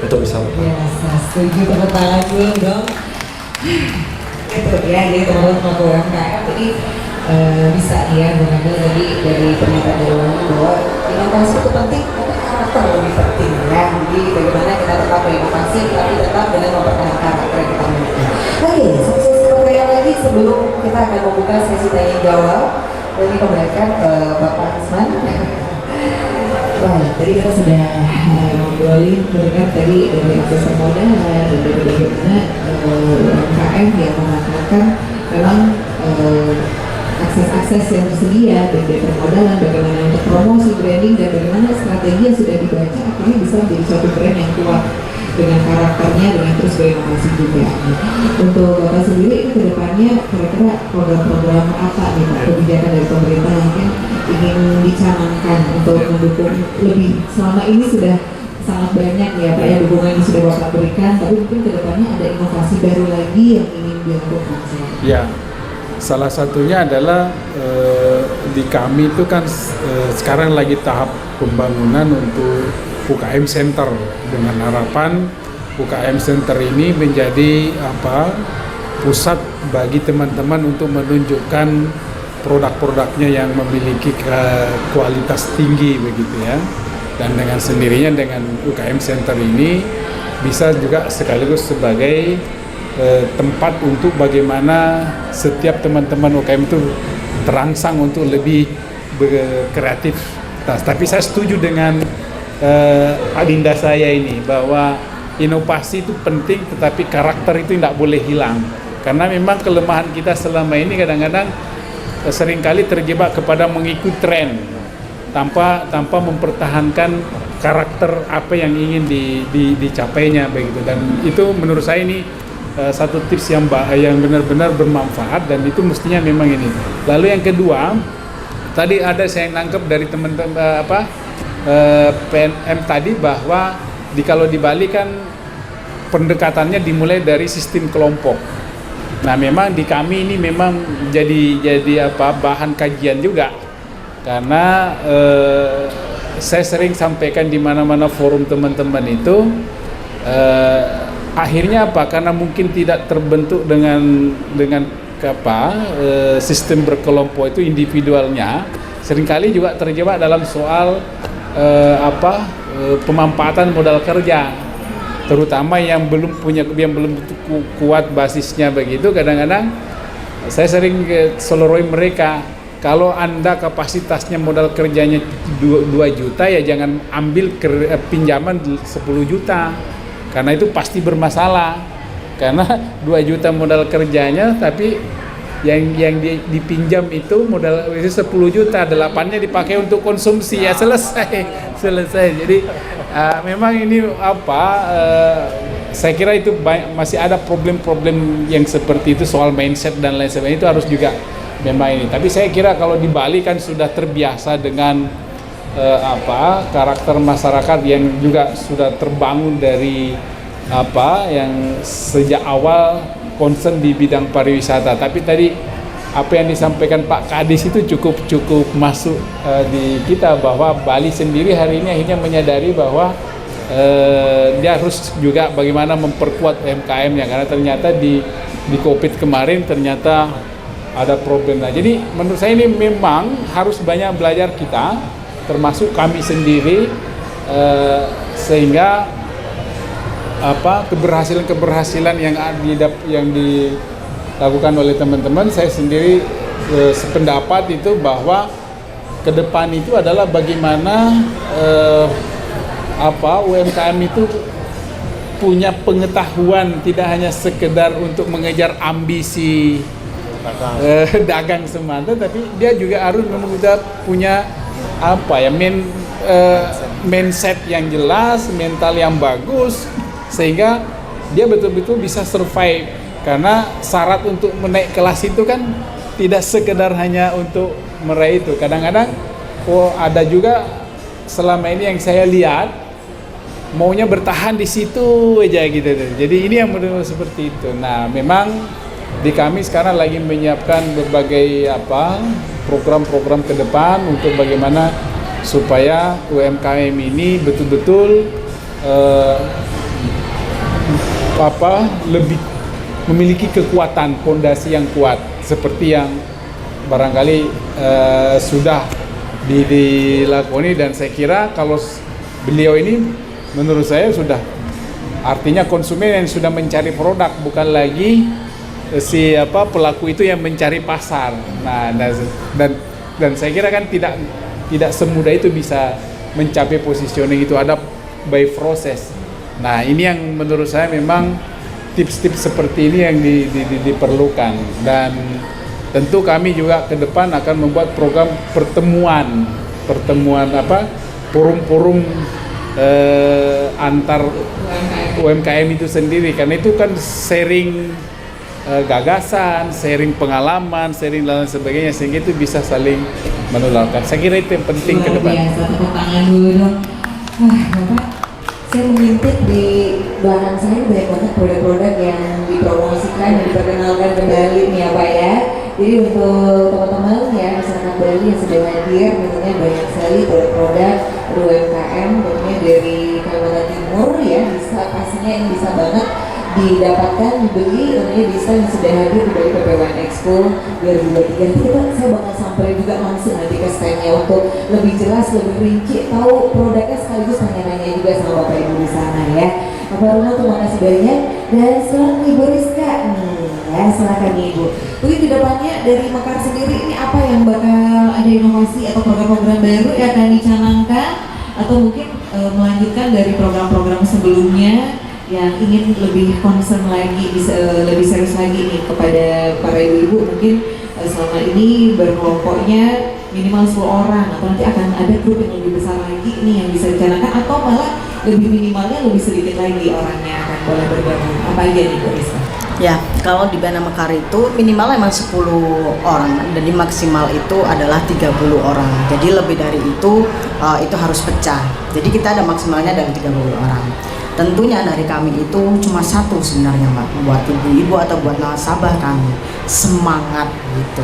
untuk bisa.
Ya, saya setuju, tepuk tangan dulu dong. Itu ya, jadi teman-teman UMKM ini bisa ya mengambil dari pernyataan bahwa inovasi itu penting, tapi karakter lebih penting ya. Jadi bagaimana kita tetap berinovasi tapi tetap dengan mempertahankan karakter yang kita miliki. Oke, sesi pertanyaan lagi sebelum kita akan membuka sesi tanya jawab. Ini kembalikan Bapak Asman. Baik, tadi kita sudah ngobrolin mendengar tadi dari akses modal dan dari bagaimana UMKM yang mengatakan memang akses-akses yang tersedia dari permodalan, bagaimana untuk promosi, branding, dan bagaimana strategi yang sudah dibaca akhirnya bisa menjadi suatu brand yang kuat dengan karakternya, dengan terus berinovasi juga. Untuk Bapak sendiri ini kedepannya kira-kira program-program apa nih Pak, kebijakan dari pemerintah yang mungkin ingin dicanangkan untuk mendukung lebih, selama ini sudah sangat banyak ya Pak ya dukungan yang sudah Bapak berikan, tapi mungkin kedepannya ada inovasi baru lagi yang ingin dilakukan.
Ya, salah satunya adalah di kami itu kan sekarang lagi tahap pembangunan untuk UKM Center, dengan harapan UKM Center ini menjadi pusat bagi teman-teman untuk menunjukkan produk-produknya yang memiliki kualitas tinggi begitu ya. Dan dengan sendirinya dengan UKM Center ini bisa juga sekaligus sebagai tempat untuk bagaimana setiap teman-teman UKM itu terangsang untuk lebih kreatif. Nah, tapi saya setuju dengan adinda saya ini bahwa inovasi itu penting, tetapi karakter itu tidak boleh hilang. Karena memang kelemahan kita selama ini kadang-kadang seringkali terjebak kepada mengikuti tren tanpa mempertahankan karakter apa yang ingin dicapainya begitu. Dan itu menurut saya ini satu tips yang benar-benar bermanfaat, dan itu mestinya memang ini. Lalu yang kedua, tadi ada saya nangkep dari teman-teman PNM tadi bahwa kalau di Bali kan pendekatannya dimulai dari sistem kelompok. Nah, memang di kami ini memang jadi bahan kajian juga, karena saya sering sampaikan di mana-mana forum teman-teman itu akhirnya karena mungkin tidak terbentuk dengan sistem berkelompok itu individualnya, seringkali juga terjebak dalam soal pemanfaatan modal kerja, terutama yang belum kuat basisnya begitu. Kadang-kadang saya sering seloroi mereka, kalau Anda kapasitasnya modal kerjanya 2 juta ya jangan ambil pinjaman 10 juta, karena itu pasti bermasalah. Karena 2 juta modal kerjanya, tapi yang dipinjam itu modal itu 10 juta, 8-nya dipakai untuk konsumsi, ya selesai. Jadi memang ini saya kira itu masih ada problem-problem yang seperti itu, soal mindset dan lain sebagainya, itu harus juga memang ini. Tapi saya kira kalau di Bali kan sudah terbiasa dengan karakter masyarakat yang juga sudah terbangun dari yang sejak awal concern di bidang pariwisata. Tapi tadi apa yang disampaikan Pak Kadis itu cukup masuk di kita, bahwa Bali sendiri hari ini akhirnya menyadari bahwa dia harus juga bagaimana memperkuat UMKM-nya, karena ternyata di COVID kemarin ternyata ada problem. Nah, jadi menurut saya ini memang harus banyak belajar kita, termasuk kami sendiri, sehingga keberhasilan yang dilakukan oleh teman-teman, saya sendiri sependapat itu bahwa ke depan itu adalah bagaimana UMKM itu punya pengetahuan, tidak hanya sekedar untuk mengejar ambisi dagang semata, tapi dia juga harus punya mindset yang jelas, mental yang bagus, sehingga dia betul-betul bisa survive. Karena syarat untuk menaik kelas itu kan tidak sekedar hanya untuk meraih itu. Kadang-kadang ada juga selama ini yang saya lihat maunya bertahan di situ aja gitu. Jadi ini yang menurut seperti itu. Nah, memang di kami sekarang lagi menyiapkan berbagai program-program ke depan untuk bagaimana supaya UMKM ini betul-betul lebih memiliki kekuatan fondasi yang kuat seperti yang barangkali sudah dilakoni, dan saya kira kalau beliau ini menurut saya sudah artinya konsumen yang sudah mencari produk, bukan lagi pelaku itu yang mencari pasar. Nah, dan saya kira kan tidak semudah itu bisa mencapai positioning itu, ada by process. Nah, ini yang menurut saya memang tips-tips seperti ini yang diperlukan, dan tentu kami juga ke depan akan membuat program pertemuan forum-forum antar UMKM itu sendiri, karena itu kan sharing gagasan, sharing pengalaman, sharing dan sebagainya, sehingga itu bisa saling menularkan. Saya kira itu yang penting ke depan.
Luar biasa, tepuk tangan dulu dong. Wah, Bapak, saya mengintip di belakang saya banyak banget produk-produk yang dipromosikan dan diperkenalkan kembali nih ya Pak ya. Jadi untuk teman-teman ya masyarakat Bali yang sedang hadir, tentunya banyak sekali produk-produk UMKM tentunya dari Kalimantan Timur ya, bisa pastinya yang bisa banget didapatkan, dibeli, tentunya bisa yang sudah hadir di Bali PPWN Expo 2023. Nanti saya bakal sampai juga langsung nanti ke stand-nya untuk lebih jelas, lebih rinci, tahu produknya sekaligus nanya-nanya juga sama Bapak Ibu di sana ya. Bapak Ronald, terima kasih banyak. Dan sekarang Ibu Rizka nih ya, silakan Ibu. Mungkin kedepannya dari Mekar sendiri ini apa yang bakal ada inovasi atau program-program baru yang akan dicanangkan, atau mungkin melanjutkan dari program-program sebelumnya yang ingin lebih concern lagi, lebih serius lagi nih kepada para ibu-ibu, mungkin selama ini berkelompoknya minimal 10 orang, atau nanti akan ada grup yang lebih besar lagi nih yang bisa dicanangkan, atau malah lebih minimalnya lebih sedikit lagi orangnya akan boleh bergabung. Apa aja nih Bu Rizka?
Ya, kalau di Bana Mekar itu minimal emang 10 orang dan di maksimal itu adalah 30 orang. Jadi lebih dari itu harus pecah. Jadi kita ada maksimalnya dari 30 orang. Tentunya dari kami itu cuma satu sebenarnya Mbak, buat ibu-ibu atau buat nasabah kami, semangat gitu.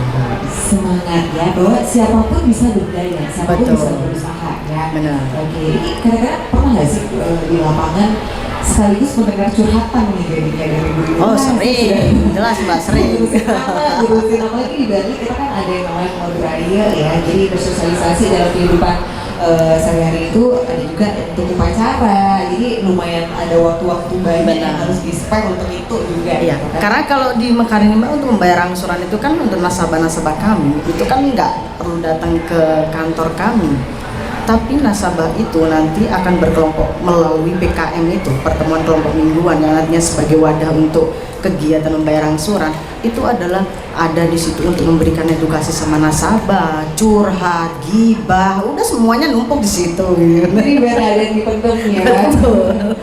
Semangat ya, bahwa siapapun bisa berdaya, siapapun
Betul.
bisa berusaha ya.
Benar.
Oke, ini kadang-kadang pernah nggak sih di lapangan sekaligus mendengar curhatan nih jadinya dari ibu-ibu?
Oh sering, jelas Mbak, sering.
Ngurusin apalagi di Bali kita kan ada yang namanya Modraya ya, jadi bersosialisasi dalam kehidupan sehari-hari itu, ada juga untuk upacara, jadi lumayan ada waktu-waktu banyak yang harus di-spare untuk itu juga.
Iya,
gitu kan.
karena kalau di Mekar ini Mbak, untuk membayar angsuran itu kan untuk nasabah-nasabah kami itu kan nggak perlu datang ke kantor kami, tapi nasabah itu nanti akan berkelompok melalui PKM itu, pertemuan kelompok mingguan, yang nantinya sebagai wadah untuk kegiatan membayar angsuran. Itu adalah ada di situ untuk memberikan edukasi sama nasabah, curhat, gibah, udah semuanya numpuk di situ.
Jadi biar ada di pentingnya.
Betul.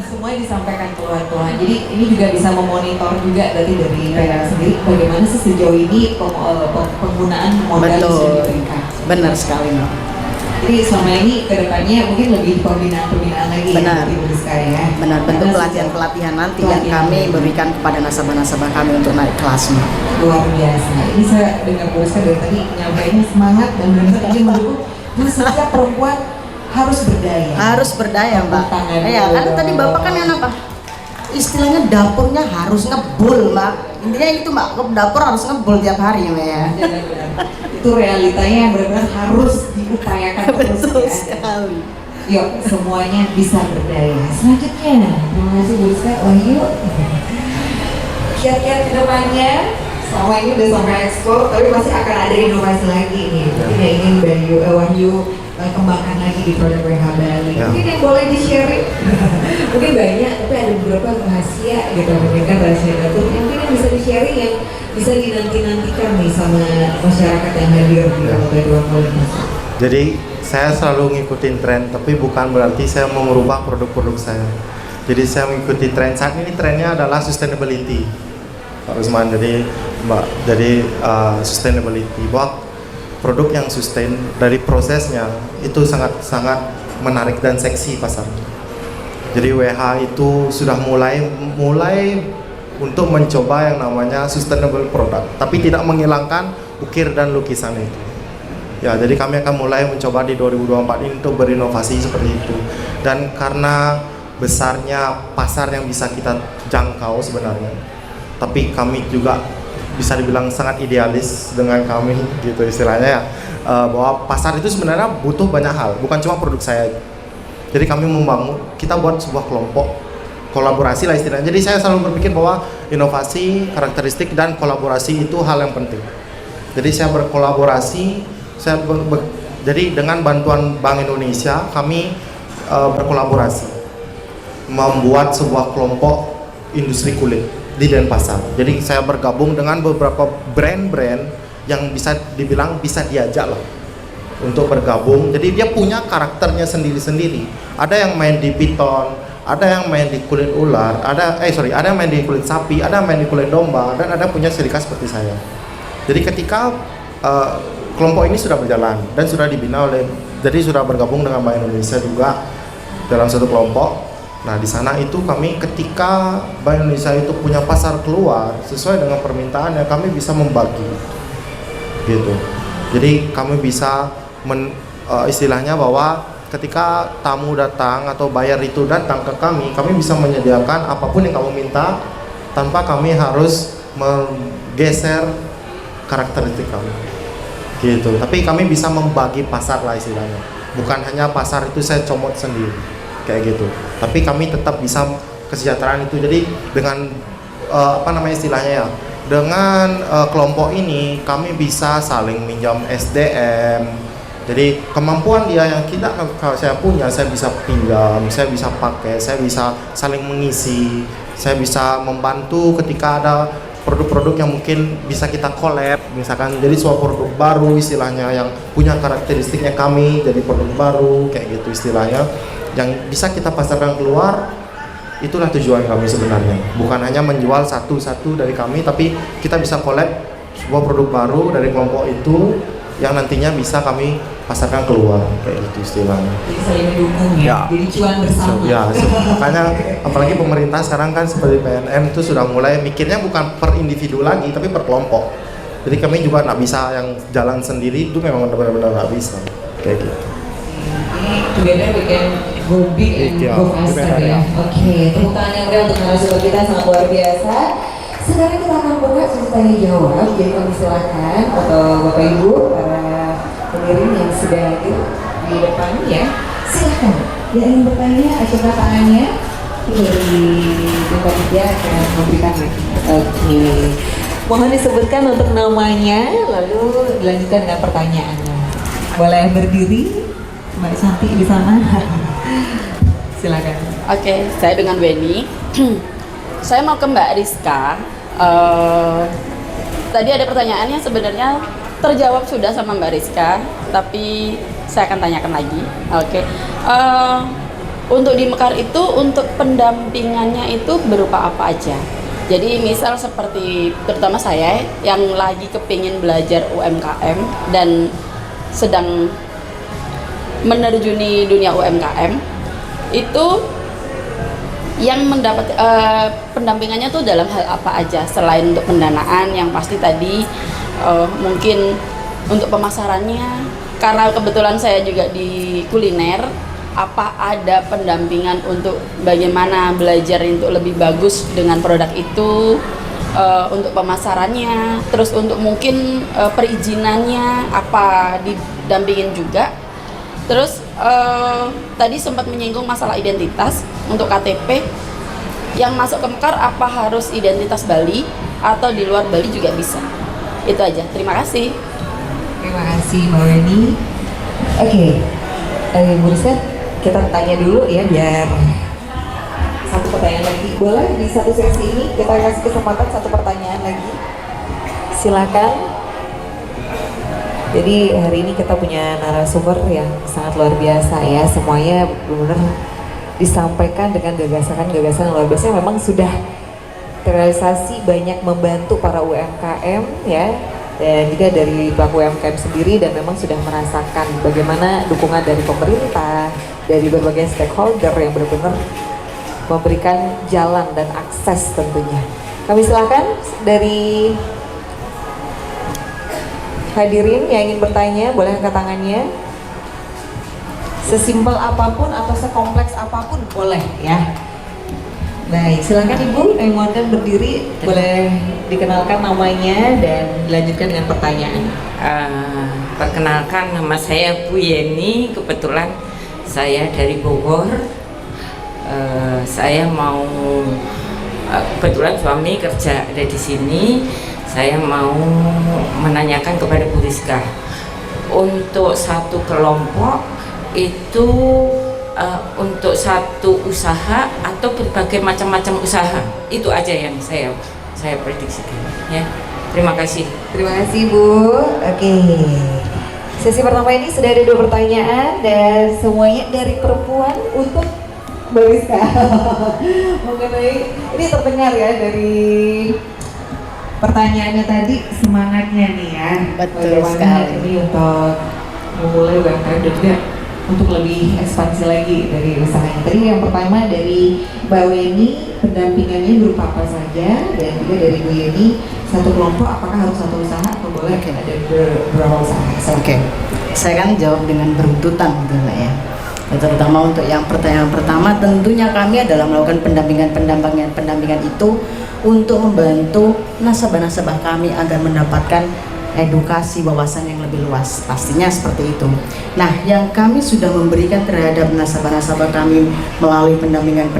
Semuanya disampaikan keluhan-keluhan. Jadi ini juga bisa memonitor juga dari PLN sendiri bagaimana sih sejauh ini penggunaan modal yang
Betul.
sudah diberikan.
Benar sekali Mbak.
Jadi selama ini kedepannya mungkin lebih pembinaan lagi.
Benar.
Ya, Ibu Rizka ya.
Benar, bentuk
Karena
pelatihan-pelatihan nanti yang
pelatihan.
kami berikan kepada nasabah-nasabah kami untuk naik kelasnya.
Luar biasa. Ini saya dengar Bu Rizka dari tadi nyampainya semangat dan benar tadi mendukung. Terus setiap perempuan harus berdaya.
Harus berdaya Mbak.
Tangan
Iya,
dulu
karena tadi
dong.
Bapak kan yang apa? Istilahnya dapurnya harus ngebul Mbak. Intinya itu Mbak, dapur harus ngebul tiap hari Mbak ya.
Benar-benar. Itu realitanya yang benar-benar harus diupayakan terus
Betul
ya.
sekali.
Yuk, semuanya bisa berdaya. Selanjutnya, terima kasih Bu Rizka. Wahyu, kiat-kiat kedepannya, selama ini udah sampai ekspor, tapi masih akan ada inovasi lagi nih. Mungkin yang ingin Wahyu kembangkan lagi di produk WH Bali.
Ya.
Mungkin yang boleh di-sharing, mungkin banyak, tapi ada beberapa rahasia gitu, mungkin rahasia dapur. Yang mungkin yang bisa di-sharing yang bisa dinanti-nantikan nih sama masyarakat yang hadir di Lomba 2 kali ini.
Jadi saya selalu ngikutin tren, tapi bukan berarti saya mau merubah produk-produk saya. Jadi saya mengikuti tren. Saat ini trennya adalah sustainability, Pak Usman. Jadi sustainability, bahwa produk yang sustain dari prosesnya itu sangat menarik dan seksi pasar. Jadi WH itu sudah mulai untuk mencoba yang namanya sustainable product, tapi tidak menghilangkan ukir dan lukisan itu. Ya, jadi kami akan mulai mencoba di 2024 ini untuk berinovasi seperti itu. Dan karena besarnya pasar yang bisa kita jangkau sebenarnya, tapi kami juga bisa dibilang sangat idealis dengan kami gitu istilahnya ya, bahwa pasar itu sebenarnya butuh banyak hal, bukan cuma produk saya. Jadi kami kita buat sebuah kelompok kolaborasi lah istilahnya. Jadi saya selalu berpikir bahwa inovasi, karakteristik, dan kolaborasi itu hal yang penting. Jadi saya berkolaborasi, jadi dengan bantuan Bank Indonesia kami berkolaborasi membuat sebuah kelompok industri kulit di Denpasar. Jadi saya bergabung dengan beberapa brand-brand yang bisa dibilang bisa diajak lah untuk bergabung. Jadi dia punya karakternya sendiri-sendiri. Ada yang main di piton, ada yang main di kulit ular, ada yang main di kulit sapi, ada yang main di kulit domba, dan ada punya serikat seperti saya. Jadi ketika kelompok ini sudah berjalan dan sudah dibina jadi sudah bergabung dengan Bank Indonesia juga dalam satu kelompok. Nah, di sana itu kami ketika Bank Indonesia itu punya pasar keluar sesuai dengan permintaannya, kami bisa membagi gitu. Jadi kami bisa istilahnya bahwa ketika tamu datang atau bayar itu datang ke kami bisa menyediakan apapun yang kamu minta tanpa kami harus menggeser karakteristik kami gitu. Tapi kami bisa membagi pasar lah istilahnya, bukan hanya pasar itu saya comot sendiri kayak gitu, tapi kami tetap bisa kesejahteraan itu. Jadi dengan istilahnya ya, dengan kelompok ini kami bisa saling minjam SDM. Jadi kemampuan dia yang kalau saya punya, saya bisa pinjam, saya bisa pakai, saya bisa saling mengisi, saya bisa membantu ketika ada produk-produk yang mungkin bisa kita collab, misalkan jadi suatu produk baru istilahnya yang punya karakteristiknya kami jadi produk baru kayak gitu istilahnya, yang bisa kita pasarkan keluar. Itulah tujuan kami sebenarnya, bukan hanya menjual satu-satu dari kami, tapi kita bisa collab sebuah produk baru dari kelompok itu yang nantinya bisa kami pasarkan keluar kayak gitu istilahnya.
Jadi saling mendukung ya, jadi cuan bersama.
Ya, makanya apalagi pemerintah sekarang kan seperti PNM itu sudah mulai mikirnya bukan per individu lagi, tapi per kelompok. Jadi kami juga nggak bisa yang jalan sendiri, itu memang benar-benar nggak bisa kayak gitu.
Together we can go big and go faster ya. Oke, tepuk tangan yang meriah untuk narasumber kita, sangat luar biasa. Sekarang kita akan buka sesi tanya jawab, jadi kami silakan atau Bapak Ibu para pengirim yang sudah hadir di depan ya, silakan yang ingin bertanya acungkan tangannya, dari Bapak Dia akan memberikan lagi. Oke, mohon disebutkan untuk namanya lalu dilanjutkan dengan pertanyaannya. Boleh berdiri Mbak Santi di sana. Silakan.
Oke, saya dengan Weni. Saya mau ke Mbak Rizka. Tadi ada pertanyaannya sebenarnya terjawab sudah sama Mbak Rizka, tapi saya akan tanyakan lagi. Oke. Untuk di Mekar itu untuk pendampingannya itu berupa apa aja? Jadi misal seperti terutama saya yang lagi kepingin belajar UMKM dan sedang menerjuni dunia UMKM itu yang mendapat pendampingannya tuh dalam hal apa aja selain untuk pendanaan yang pasti tadi mungkin untuk pemasarannya, karena kebetulan saya juga di kuliner, apa ada pendampingan untuk bagaimana belajar untuk lebih bagus dengan produk itu, untuk pemasarannya, terus untuk mungkin perizinannya apa didampingin juga. Terus tadi sempat menyinggung masalah identitas untuk KTP yang masuk ke Mekar, apa harus identitas Bali atau di luar Bali juga bisa? Itu aja, terima kasih.
Terima kasih Mbak Weni. Oke, Bu Rizka, kita tanya dulu ya biar satu pertanyaan lagi. Boleh di satu sesi ini kita kasih kesempatan satu pertanyaan lagi. Silakan. Jadi hari ini kita punya narasumber yang sangat luar biasa ya. Semuanya benar-benar disampaikan dengan gagasan-gagasan luar biasa yang memang sudah terrealisasi, banyak membantu para UMKM ya, dan juga dari pelaku UMKM sendiri, dan memang sudah merasakan bagaimana dukungan dari pemerintah, dari berbagai stakeholder yang benar-benar memberikan jalan dan akses tentunya. Kami silakan dari hadirin yang ingin bertanya, boleh angkat tangannya. Sesimpel apapun atau sekompleks apapun boleh ya. Baik, silakan Ibu, yang mohon berdiri, boleh dikenalkan namanya dan dilanjutkan dengan pertanyaan.
Perkenalkan, nama saya Bu Yeni, kebetulan saya dari Bogor. Saya mau kebetulan suami kerja ada di sini. Saya mau menanyakan kepada Bu Rizka, untuk satu kelompok itu untuk satu usaha atau berbagai macam-macam usaha, itu aja yang saya prediksikan ya. Terima kasih.
Terima kasih Bu. Oke, sesi pertama ini sudah ada 2 pertanyaan dan semuanya dari perempuan untuk Mbak Rizka. Mengenai ini terdengar ya dari pertanyaannya tadi, semangatnya nih ya.
Betul
bagaimana
sekali.
ini untuk memulai UMKM dan juga untuk lebih ekspansi lagi dari usahanya. Tadi yang pertama dari Mbak Weni, pendampingannya berupa apa saja, dan juga dari Bu Yeni, satu kelompok apakah harus satu usaha atau boleh ada beberapa usaha?
Oke, saya kan jawab dengan berurutan gitu Mbak ya. Terutama untuk yang pertanyaan pertama, tentunya kami adalah melakukan pendampingan itu untuk membantu nasabah-nasabah kami agar mendapatkan edukasi wawasan yang lebih luas, pastinya seperti itu. Nah, yang kami sudah memberikan terhadap nasabah-nasabah kami melalui pendampingan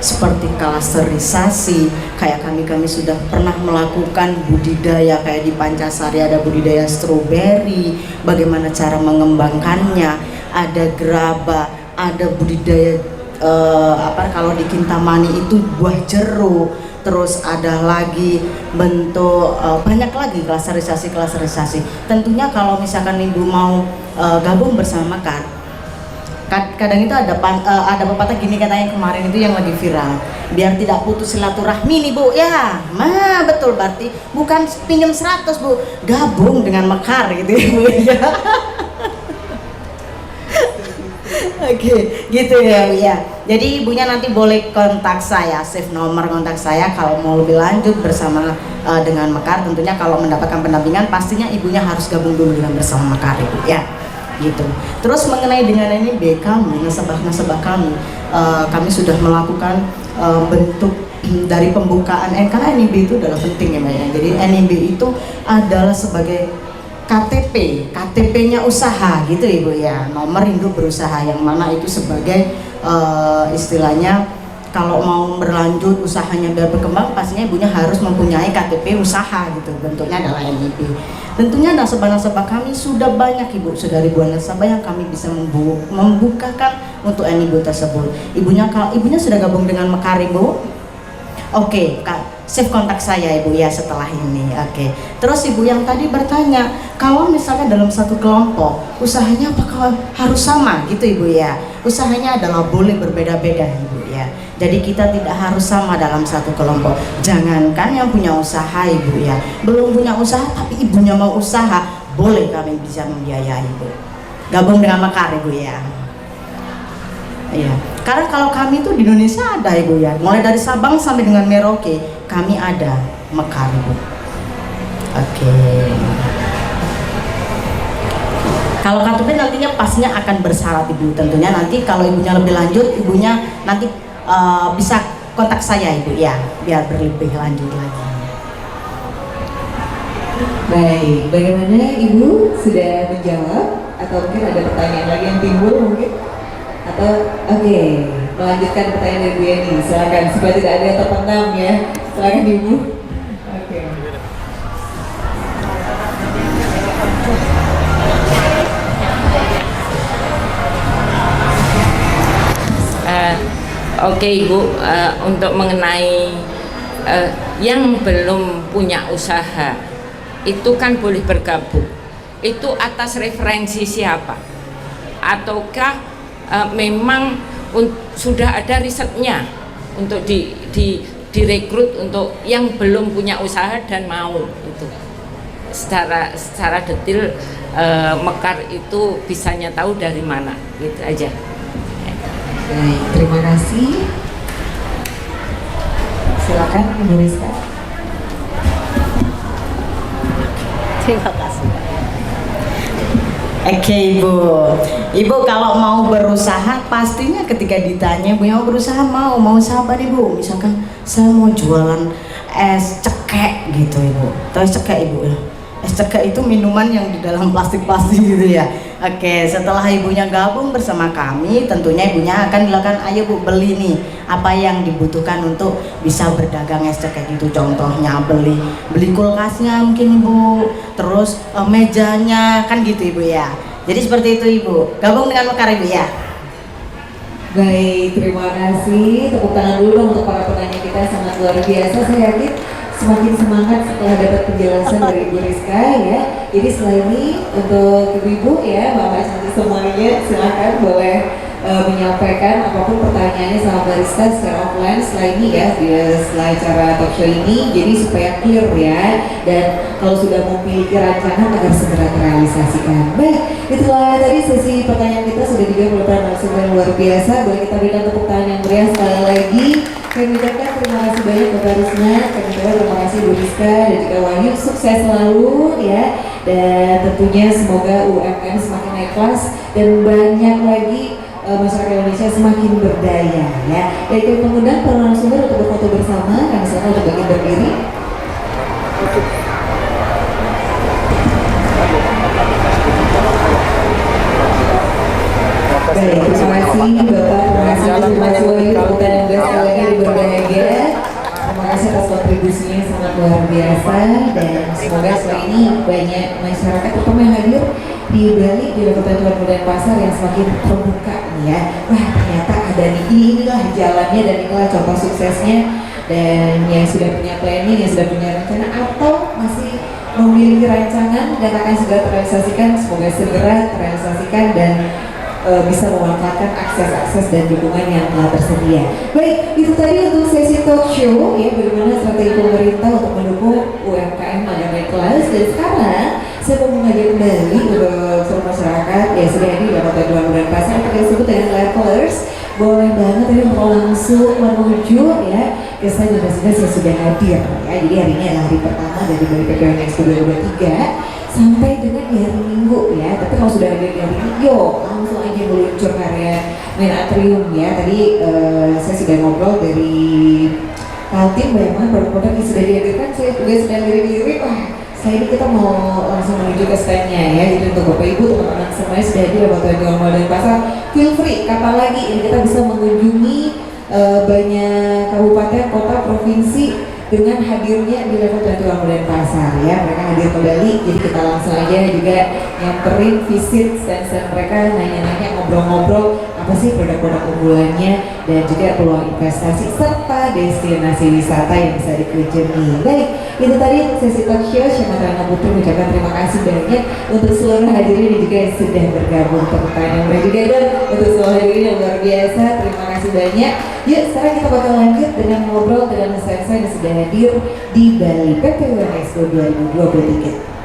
seperti klasterisasi, kayak kami sudah pernah melakukan budidaya, kayak di Pancasari ada budidaya stroberi, bagaimana cara mengembangkannya, ada gerabah, ada budidaya kalau di Kintamani itu buah jeruk. Terus ada lagi bentuk banyak lagi klasterisasi. Tentunya kalau misalkan Ibu mau gabung bersama Mekar, kadang itu ada pepatah gini katanya kemarin itu yang lagi viral, biar tidak putus silaturahmi nih Bu ya. Nah betul, berarti bukan pinjam 100 Bu, gabung dengan Mekar gitu ya Bu ya. Oke, gitu ya Bu ya. Jadi ibunya nanti boleh kontak saya, save nomor kontak saya kalau mau lebih lanjut bersama dengan Mekar. Tentunya kalau mendapatkan pendampingan pastinya ibunya harus gabung dulu dengan bersama Mekar Ibu ya. Gitu. Terus mengenai dengan NIB kami, nasabah-nasabah kami sudah melakukan bentuk dari pembukaan karena NIB itu adalah penting ya Mbak ya. Jadi NIB itu adalah sebagai KTP-nya usaha gitu Ibu ya, nomor induk berusaha, yang mana itu sebagai istilahnya kalau mau berlanjut usahanya biar berkembang pastinya ibunya harus mempunyai KTP usaha gitu, bentuknya adalah NIB. Tentunya nasabah-nasabah kami sudah banyak Ibu, sudah ribuan nasabah yang kami bisa membukakan untuk NIB tersebut. Ibunya sudah gabung dengan Mekar Ibu. Oke, Kak, save kontak saya Ibu ya setelah ini. Oke. Terus Ibu yang tadi bertanya, kalau misalnya dalam satu kelompok usahanya apakah harus sama gitu Ibu ya? Usahanya adalah boleh berbeda-beda Ibu ya. Jadi kita tidak harus sama dalam satu kelompok. Jangankan yang punya usaha Ibu ya, belum punya usaha tapi ibunya mau usaha, boleh kami bisa membiayai Ibu. Gabung dengan Mekar Ibu ya. Iya, karena kalau kami itu di Indonesia ada Ibu ya, mulai dari Sabang sampai dengan Merauke kami ada Mekar Ibu. Oke. Kalau KTP nantinya pastinya akan bersyarat Ibu. Tentunya nanti kalau ibunya lebih lanjut, ibunya nanti bisa kontak saya Ibu ya, biar berlebih lanjut lagi.
Baik, bagaimana Ibu sudah menjawab atau mungkin ada pertanyaan lagi yang timbul mungkin? Atau oke, melanjutkan pertanyaan dari Bu Yeni, silakan supaya tidak ada yang terpendam ya. Silakan Ibu. Oke.
Oke Ibu, untuk mengenai yang belum punya usaha itu kan boleh bergabung. itu atas referensi siapa? Ataukah memang sudah ada risetnya untuk direkrut untuk yang belum punya usaha dan mau itu? Secara detail Mekar itu bisanya tahu dari mana, gitu aja.
Baik, terima kasih. Silakan Ibu Rizka.
Terima kasih. Oke Ibu kalau mau berusaha pastinya ketika ditanya Ibu mau berusaha mau sabar Ibu. Misalkan saya mau jualan es cekek gitu Ibu. Tahu es cekek Ibu ya? Es cekek itu minuman yang di dalam plastik-plastik gitu ya. Oke, setelah ibunya gabung bersama kami, tentunya ibunya akan bilang, ayo Bu beli nih apa yang dibutuhkan untuk bisa berdagang es cekek itu. Contohnya beli kulkasnya mungkin Ibu, terus mejanya kan gitu Ibu ya. Jadi seperti itu Ibu. Gabung dengan Mekar Ibu ya.
Baik, terima kasih. Tepuk tangan dulu dong untuk para penanya kita, sangat luar biasa. Saya yakin semakin semangat setelah dapat penjelasan dari Ibu Rizka ya. Jadi setelah ini untuk ibu-ibu ya, Bapak cantik semuanya, silakan boleh menyampaikan apapun pertanyaannya sama Mbak Rizka secara offline setelah ini ya, setelah acara talk show ini, jadi supaya clear ya, dan kalau sudah memiliki rancangan agar segera terrealisasikan. Baik, itulah tadi sesi pertanyaan kita sudah dijawab oleh para narasumber yang luar biasa. Boleh kita berikan tepuk tangan yang meriah sekali lagi. Kami ucapkan terima kasih banyak Bapak Rusna, kami ucapkan terima kasih Bu Rizka dan juga Wahyu, sukses selalu ya, dan tentunya semoga UMKM semakin naik kelas dan banyak lagi masyarakat Indonesia semakin berdaya ya. Baik, kami mengundang para narasumber untuk berfoto bersama, kami silakan untuk bagian berdiri. Baik, terima kasih Bapak, terima kasih Wahyu, Bapak dan juga sekali lagi berbahagia. Terima kasih atas kontribusinya yang sangat luar biasa, dan semoga setelah ini banyak masyarakat terutama yang hadir di Bali di Pertemuan Modern Pasar yang semakin terbuka nih ya. Wah, ternyata ada inilah jalannya dan inilah contoh suksesnya, dan yang sudah punya planning, yang sudah punya rencana atau masih memiliki rancangan dan akan segera terrealisasikan, semoga segera terrealisasikan dan bisa memanfaatkan akses-akses dan dukungan yang telah tersedia. Baik, itu tadi untuk sesi talk show ya, bagaimana strategi pemerintah untuk mendukung UMKM agar naik kelas. Dan sekarang saya mau mengajak kembali untuk seluruh masyarakat ya sudah hadir dalam Pertemuan Modern Pasar yang kita sebut dengan levelers. Boleh banget tadi mau langsung menuju ya ke stand universitas yang sudah hadir ya. Jadi hari ini adalah hari pertama dari PPWN Expo 2023 sampai dengan di hari Minggu ya. Tapi kalau sudah hadir di hari Minggu, yuk langsung aja meluncur karya main atrium ya. Tadi saya sudah ngobrol dari Kaltim, bagaimana produk-produk yang sudah dihadirkan. Saya juga sedang lirik-lirik, wah saya ini kita mau langsung menuju ke standnya ya. Jadi untuk Bapak Ibu, teman-teman semuanya sudah hadir di Pertemuan Modern Pasar, feel free, kapan lagi ini kita bisa mengunjungi banyak kabupaten, kota, provinsi dengan hadirnya di level Pertemuan Modern Pasar ya. Mereka hadir kembali, jadi kita langsung aja juga nyamperin, visit stand-stand mereka, nanya-nanya, ngobrol-ngobrol apa sih produk-produk unggulannya dan juga peluang investasi serta destinasi wisata yang bisa dikunjungi. Baik, itu tadi sesi talk show. Syamata Putri mengucapkan terima kasih banyak untuk seluruh hadirin dan juga yang sudah bergabung. Tepuk tangan yang meriah juga dan untuk seluruh hadirin yang luar biasa, terima kasih banyak. Yuk sekarang kita bakal lanjut dengan ngobrol dengan saya yang sudah hadir di Bali PPWN Expo 2023.